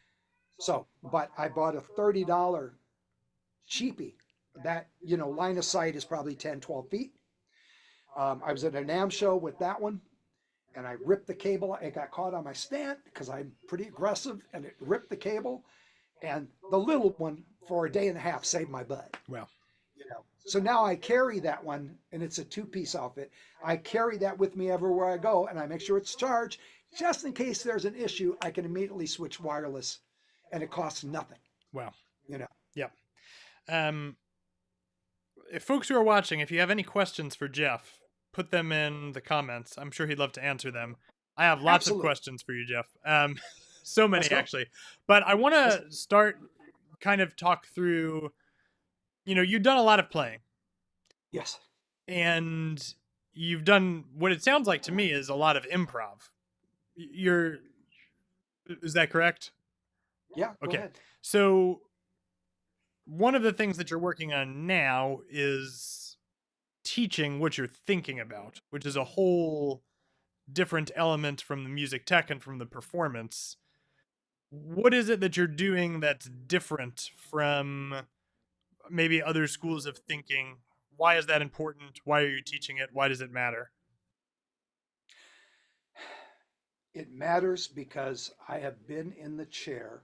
So, but I bought a $30 cheapie that, line of sight is probably 10, 12 feet. I was at a NAMM show with that one, and I ripped the cable. It got caught on my stand because I'm pretty aggressive, and it ripped the cable. And the little one for a day and a half saved my butt. Well, So now I carry that one, and it's a two-piece outfit. I carry that with me everywhere I go, and I make sure it's charged just in case there's an issue. I can immediately switch wireless, and it costs nothing. well, You know. yep. If folks who are watching, if you have any questions for Jeff, put them in the comments. I'm sure he'd love to answer them. I have lots of Absolutely. questions for you, Jeff. So many Let's go. actually, but I want to start kind of talk through. You've done a lot of playing, Yes. and you've done what it sounds like to me is a lot of improv. Is that correct? Yeah. Go Okay. ahead. So one of the things that you're working on now is teaching what you're thinking about, which is a whole different element from the music tech and from the performance. What is it that you're doing that's different from maybe other schools of thinking? Why is that important? Why are you teaching it? Why does it matter? It matters because I have been in the chair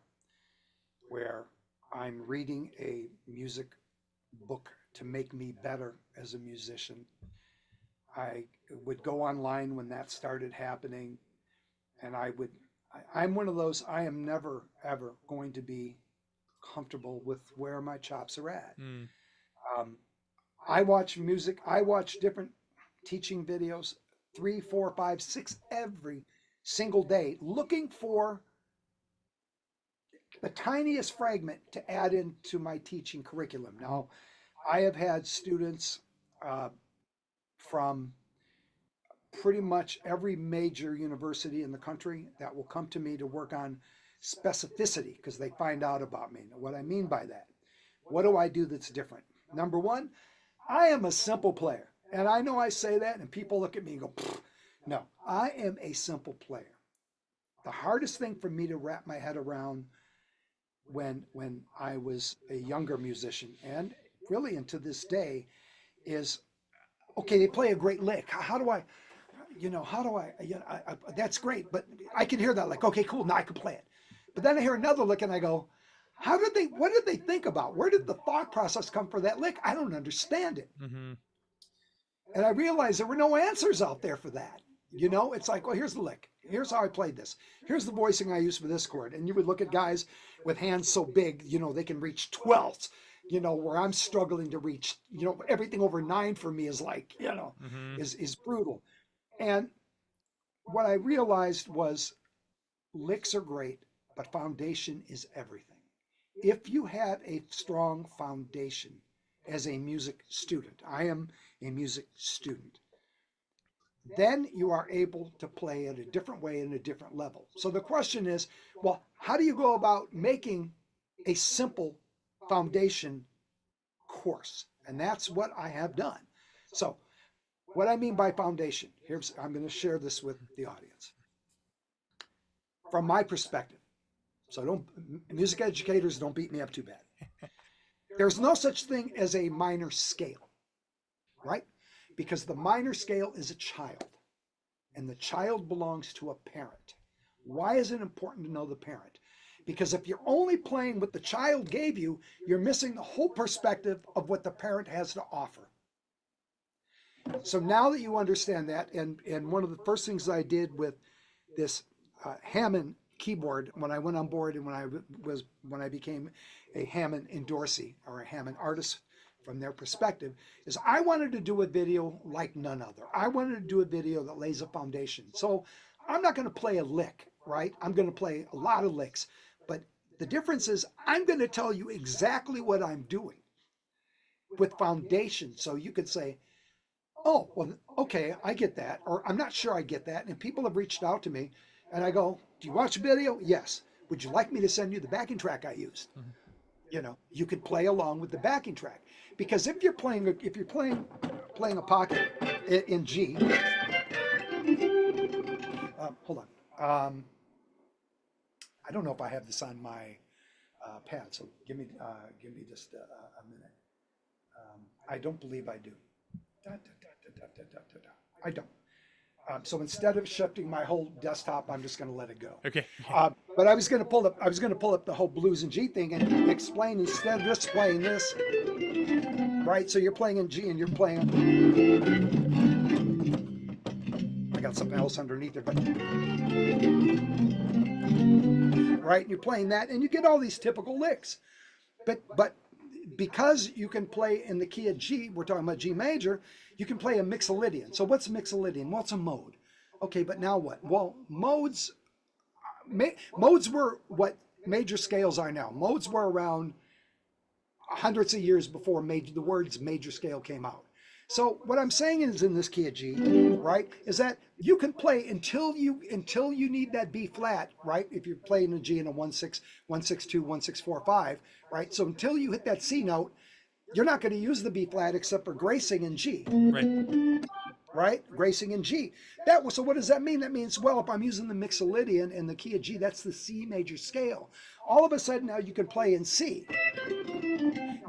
where I'm reading a music book to make me better as a musician. I would go online when that started happening, and I'm one of those, I am never, ever going to be comfortable with where my chops are at. Mm. I watch music, I watch different teaching videos, 3, 4, 5, 6 every single day, looking for the tiniest fragment to add into my teaching curriculum. Now, I have had students from pretty much every major university in the country that will come to me to work on specificity because they find out about me. Now, what I mean by that, what do I do that's different? Number one, I am a simple player. And I know I say that, and people look at me and go, no, I am a simple player. The hardest thing for me to wrap my head around when I was a younger musician, and really into this day, is okay, they play a great lick. How do I, that's great, but I can hear that, like, okay, cool, now I can play it. But then I hear another lick and I go, what did they think about? Where did the thought process come for that lick? I don't understand it. Mm-hmm. And I realized there were no answers out there for that. It's like, well, here's the lick. Here's how I played this. Here's the voicing I used for this chord. And you would look at guys with hands so big, they can reach 12ths, where I'm struggling to reach, everything over 9 for me is like, Mm-hmm. is brutal. And what I realized was licks are great, but foundation is everything. If you have a strong foundation as a music student, I am a music student, then you are able to play at a different way and a different level. So the question is, well, how do you go about making a simple foundation course? And that's what I have done. So what I mean by foundation, I'm going to share this with the audience. From my perspective, so music educators, don't beat me up too bad. There's no such thing as a minor scale, right? Because the minor scale is a child, and the child belongs to a parent. Why is it important to know the parent? Because if you're only playing what the child gave you, you're missing the whole perspective of what the parent has to offer. So now that you understand that, and one of the first things I did with this Hammond keyboard when I went on board and when I became a Hammond endorsee or a Hammond artist from their perspective, is I wanted to do a video like none other. I wanted to do a video that lays a foundation. So I'm not going to play a lick, right? I'm going to play a lot of licks, but the difference is I'm going to tell you exactly what I'm doing with foundation. So you could say, oh, well, okay, I get that, or I'm not sure I get that. And people have reached out to me, and I go, do you watch a video? Yes. Would you like me to send you the backing track I used? Mm-hmm. You could play along with the backing track, because if you're playing a pocket, in G. Hold on. I don't know if I have this on my pad, so give me just a minute. I don't believe I do. I don't. So instead of shifting my whole desktop, I'm just going to let it go. Okay. But I was going to pull up the whole blues and G thing and explain instead of just playing this, right? So you're playing in G and you're playing. I got something else underneath it, but right, and you're playing that, and you get all these typical licks. But because you can play in the key of G, we're talking about G major, you can play a mixolydian. So what's a mixolydian? Well, it's a mode. Okay, but now what? Well, modes were what major scales are now. Modes were around hundreds of years before the words major scale came out. So what I'm saying is in this key of G, right, is that you can play until you need that B flat, right? If you're playing a G in a 1-6, 1-6-2, 1-6-4-5, right? So until you hit that C note, you're not going to use the B flat except for gracing in G. Right. Right? Gracing in G. So what does that mean? That means, well, if I'm using the mixolydian in the key of G, that's the C major scale. All of a sudden now you can play in C.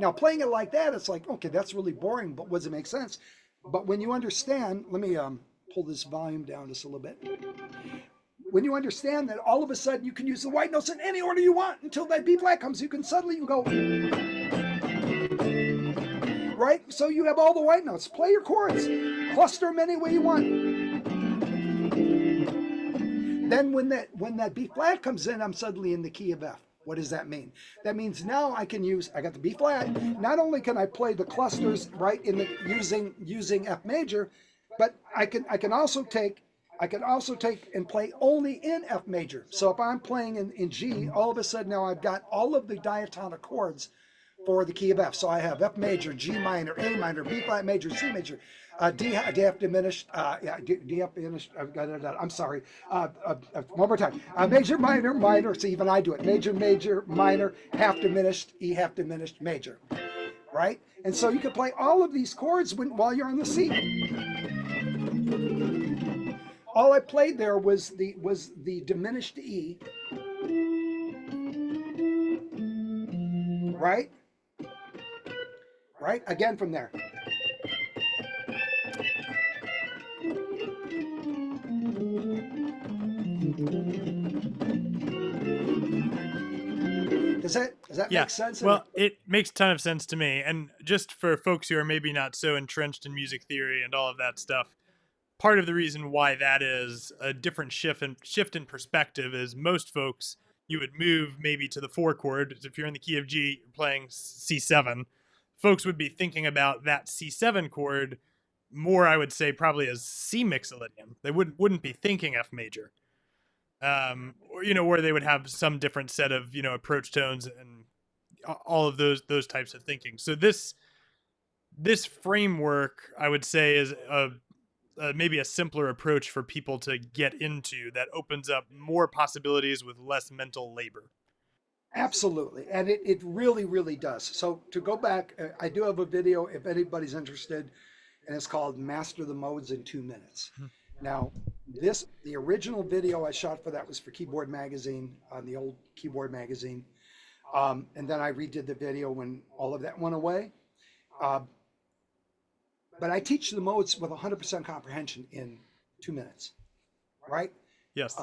Now playing it like that, it's like, okay, that's really boring, but does it make sense? But when you understand, let me pull this volume down just a little bit. When you understand that all of a sudden you can use the white notes in any order you want until that B flat comes, you can go, right? So you have all the white notes. Play your chords, cluster them any way you want. Then when that B flat comes in, I'm suddenly in the key of F. What does that mean? That means now I got the B flat. Not only can I play the clusters right using F major, but I can also take and play only in F major. So if I'm playing in G, all of a sudden now I've got all of the diatonic chords for the key of F. So I have F major, G minor, A minor, B flat major, C major, D half diminished, D half diminished. I'm sorry. One more time. Major, minor, minor. So even I do it. Major, major, minor, half diminished, E half diminished, major. Right? And so you can play all of these chords while you're on the C. All I played there was the diminished E. Right? Right? Again from there. Does that make sense? Well, it makes a ton of sense to me. And just for folks who are maybe not so entrenched in music theory and all of that stuff, part of the reason why that is a different shift in perspective is most folks you would move maybe to the 4 chord. If you're in the key of G, you're playing C7. Folks would be thinking about that C7 chord more, I would say, probably as C mixolydian. They wouldn't be thinking F major. Or where they would have some different set of approach tones and all of those types of thinking. So this framework, I would say, is maybe a simpler approach for people to get into that opens up more possibilities with less mental labor. Absolutely, and it really, really does. So to go back, I do have a video if anybody's interested, and it's called Master the Modes in 2 minutes. Now, the original video I shot for that was for Keyboard Magazine, on the old Keyboard Magazine. And then I redid the video when all of that went away. But I teach the modes with 100% comprehension in 2 minutes, right? Yes.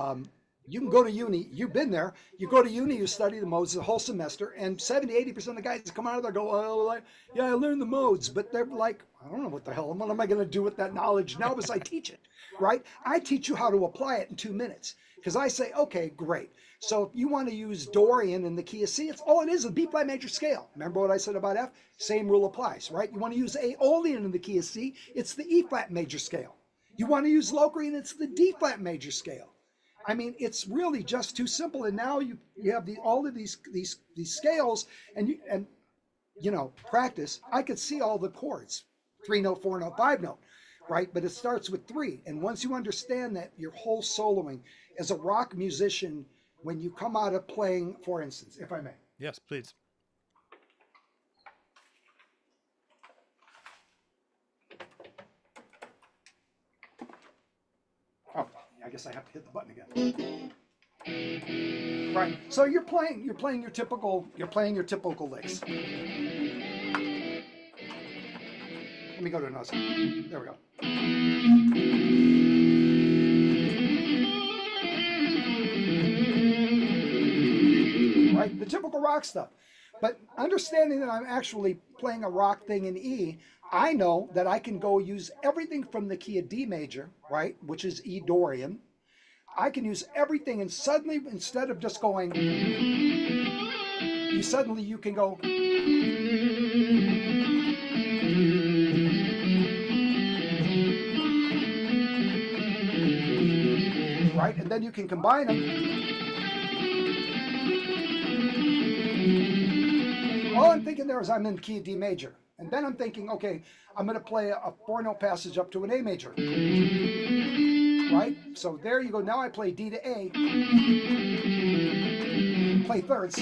You can go to uni, you've been there, you go to uni, you study the modes the whole semester, and 70-80% of the guys that come out of there go, oh, yeah, I learned the modes, but they're like, I don't know what the hell, what am I going to do with that knowledge now as I teach it, right? I teach you how to apply it in 2 minutes, because I say, okay, great. So if you want to use Dorian in the key of C, it's all it is a B flat major scale. Remember what I said about F? Same rule applies, right? You want to use Aeolian in the key of C, it's the E flat major scale. You want to use Locrian, it's the D flat major scale. I mean, it's really just too simple. And now you have all of these scales, and practice. I could see all the chords, 3 note, 4 note, 5 note, right? But it starts with 3. And once you understand that your whole soloing as a rock musician, when you come out of playing, for instance, if I may. Yes, please. I guess I have to hit the button again. Right. So you're playing your typical licks. Let me go to another. There we go. Right? The typical rock stuff. But understanding that I'm actually playing a rock thing in E, I know that I can go use everything from the key of D major, right, which is E Dorian. I can use everything, and suddenly, instead of just going, you can go. Right? And then you can combine them. All I'm thinking there is I'm in key D major. And then I'm thinking, okay, I'm going to play a 4-note passage up to an A major. Right? So there you go. Now I play D to A. Play thirds.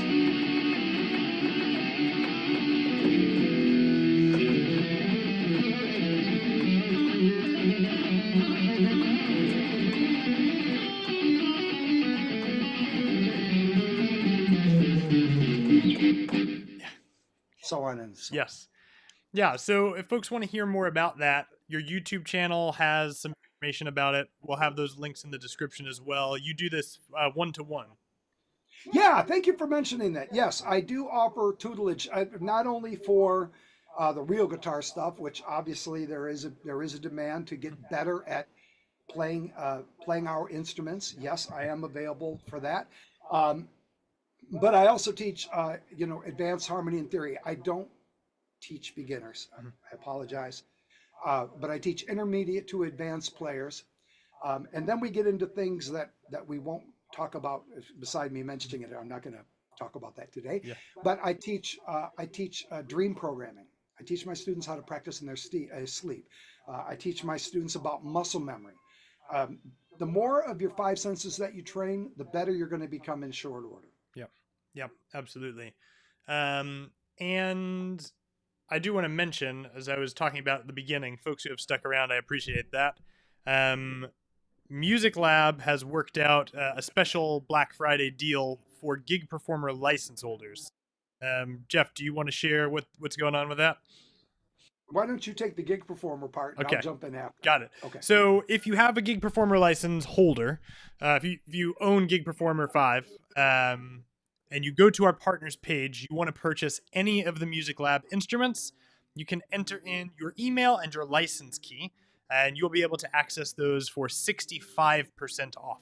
So on and so on. Yes. Yeah. So if folks want to hear more about that, your YouTube channel has some information about it. We'll have those links in the description as well. You do this one-to-one. Yeah, thank you for mentioning that. Yes, I do offer tutelage, not only for the real guitar stuff, which obviously there is a demand to get better at playing our instruments. Yes, I am available for that. But I also teach advanced harmony and theory. I don't teach beginners. I apologize, but I teach intermediate to advanced players, and then we get into things that we won't talk about. Beside me mentioning it, I'm not going to talk about that today. Yeah. But I teach dream programming. I teach my students how to practice in their sleep. I teach my students about muscle memory. The more of your 5 senses that you train, the better you're going to become in short order. Yep, absolutely. And I do want to mention, as I was talking about at the beginning, folks who have stuck around, I appreciate that. Music Lab has worked out a special Black Friday deal for Gig Performer license holders. Jeff, do you want to share what's going on with that? Why don't you take the gig performer part and Okay. I'll jump in after. Got it. Okay. So if you have a Gig Performer license holder, if you own Gig Performer 5, and you go to our partners page, you want to purchase any of the Music Lab instruments, you can enter in your email and your license key, and you'll be able to access those for 65% off.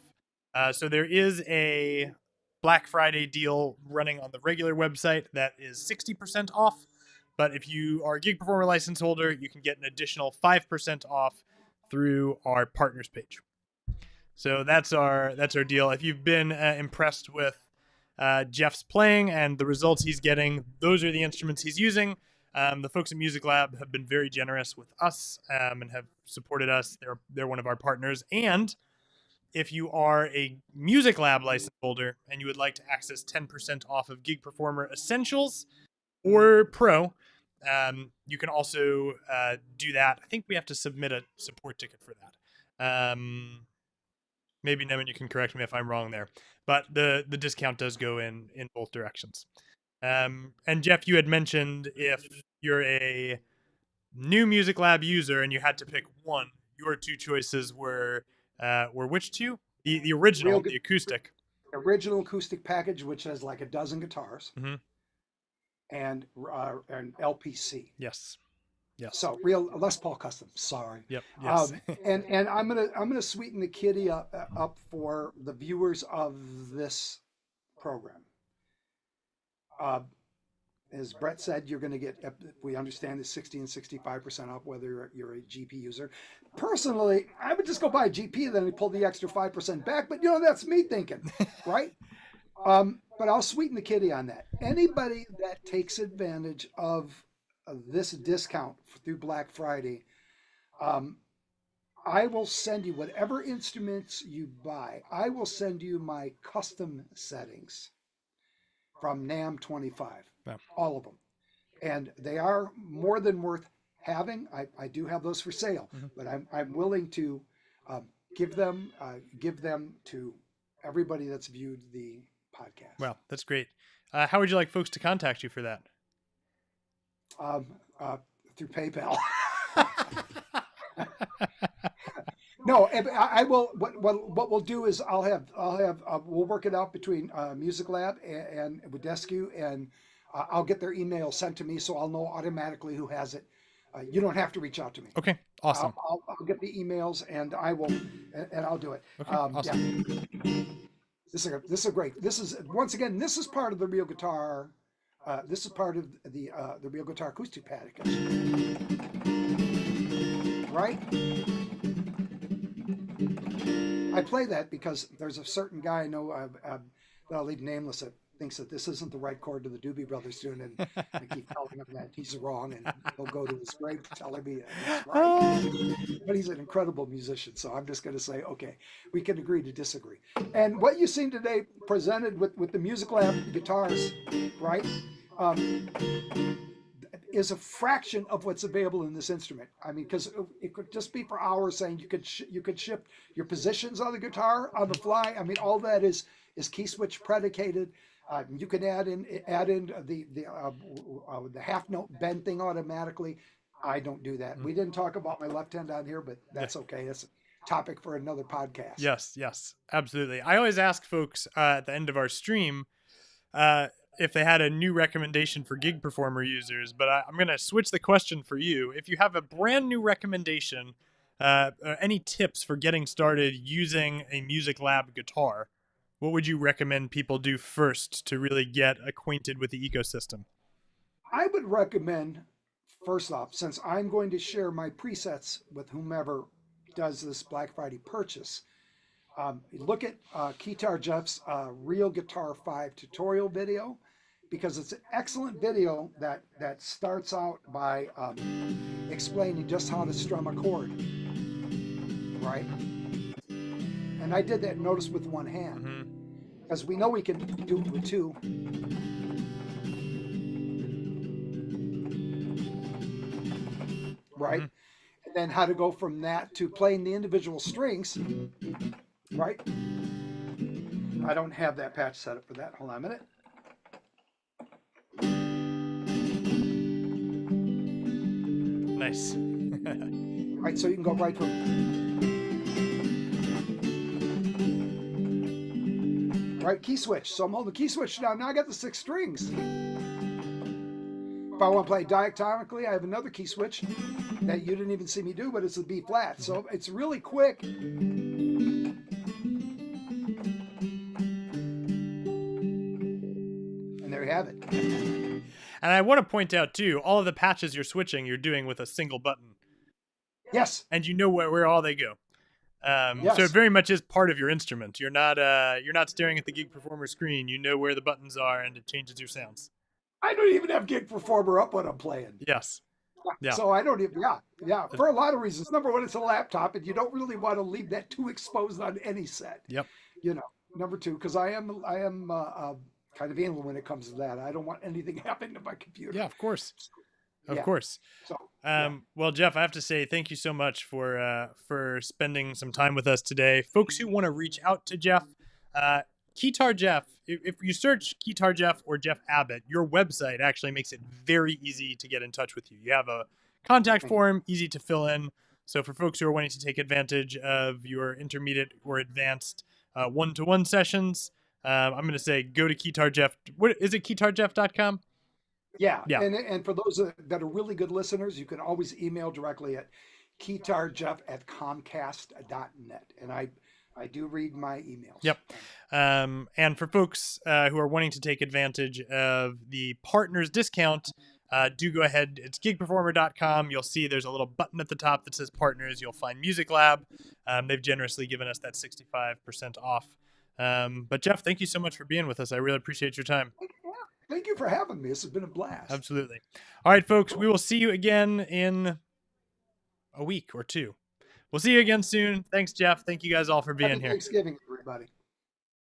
So there is a Black Friday deal running on the regular website that is 60% off. But if you are a Gig Performer license holder, you can get an additional 5% off through our partners page. So that's our deal. If you've been impressed with Jeff's playing and the results he's getting, those are the instruments he's using. The folks at Music Lab have been very generous with us and have supported us. They're one of our partners. And if you are a Music Lab license holder and you would like to access 10% off of Gig Performer Essentials or Pro, you can also do that. I think we have to submit a support ticket for that. Maybe Nevin, you can correct me if I'm wrong there, but the discount does go in both directions. And Jeff, you had mentioned if you're a new Music Lab user and you had to pick one, your two choices were which two? The original, the acoustic. Original acoustic package, which has like a dozen guitars, Mm-hmm. and LPC. Yes. Yes. So real Les Paul custom. Sorry. Yep. Yes. And I'm gonna sweeten the kitty up for the viewers of this program. As Brett said, you're going to get, we understand, the 60 and 65% off whether you're a GP user. Personally, I would just go buy a GP, then pull the extra 5% back. But that's me thinking, right? But I'll sweeten the kitty on that. Anybody that takes advantage of this discount through Black Friday, I will send you whatever instruments you buy. I will send you my custom settings from NAM 25, all of them. And they are more than worth having. I do have those for sale, but I'm willing to give them to everybody that's viewed the podcast. Well, that's great. How would you like folks to contact you for that? Um, through PayPal. No, I will. What we'll do is we'll work it out between Music Lab and with Descu, and I'll get their email sent to me, so I'll know automatically who has it. You don't have to reach out to me. Okay, awesome. I'll get the emails, and I'll do it. Okay, awesome. Yeah. This is a great. This is once again. This is part of the Real Guitar. This is part of the Real Guitar acoustic package, right? I play that because there's a certain guy I know that I'll leave nameless that thinks that this isn't the right chord to the Doobie Brothers tune, and I keep telling him that he's wrong, and he'll go to his grave telling me he's right. But he's an incredible musician, so I'm just going to say, okay, we can agree to disagree. And what you seen today presented with the Music Lab guitars, right, is a fraction of what's available in this instrument. I mean, because it could just be for hours saying you could shift your positions on the guitar on the fly. I mean, all that is key switch predicated. You can add in the half note bend thing automatically. I don't do that. We didn't talk about my left hand on here, but that's okay. That's a topic for another podcast. Yes, absolutely. I always ask folks at the end of our stream if they had a new recommendation for Gig Performer users, but I'm going to switch the question for you. If you have a brand new recommendation, any tips for getting started using a Music Lab guitar, what would you recommend people do first to really get acquainted with the ecosystem? I would recommend, first off, since I'm going to share my presets with whomever does this Black Friday purchase, look at Keytar Jeff's Real Guitar 5 tutorial video, because it's an excellent video that starts out by explaining just how to strum a chord, right? And I did that, notice, with one hand, because we know we can do it with two. Right? And then how to go from that to playing the individual strings, right? I don't have that patch set up for that. Hold on a minute. Nice. Right, so you can go right from right key switch. So I'm holding the key switch down. Now I got the 6 strings. If I want to play diatonically, I have another key switch that you didn't even see me do, but it's a B flat. So it's really quick. And there you have it. And I want to point out too, all of the patches you're switching, you're doing with a single button. Yes. And you know where all they go. Yes. So it very much is part of your instrument. You're not staring at the Gig Performer screen. You know where the buttons are, and it changes your sounds. I don't even have Gig Performer up when I'm playing. Yes. Yeah. So I don't even, yeah, for a lot of reasons. Number one, it's a laptop, and you don't really want to leave that too exposed on any set. Yep. You know, number two, because I am kind of anal when it comes to that. I don't want anything happening to my computer. Yeah, of course. Of course. So, well, Jeff, I have to say thank you so much for spending some time with us today. Folks who want to reach out to Jeff, Keytar Jeff, if you search Keytar Jeff or Jeff Abbott, your website actually makes it very easy to get in touch with you. You have a contact form, easy to fill in. So for folks who are wanting to take advantage of your intermediate or advanced one-to-one sessions, I'm going to say go to Keytar Jeff. What is it? KeytarJeff.com? Yeah. And for those that are really good listeners, you can always email directly at keytarjeff@comcast.net. And I do read my emails. Yep. And for folks who are wanting to take advantage of the partners discount, do go ahead. It's gigperformer.com. You'll see there's a little button at the top that says partners. You'll find Music Lab. They've generously given us that 65% off. But Jeff, thank you so much for being with us. I really appreciate your time. Thank you for having me. This has been a blast. Absolutely. All right, folks, we will see you again in a week or two. We'll see you again soon. Thanks, Jeff. Thank you guys all for being here. Happy Thanksgiving, everybody.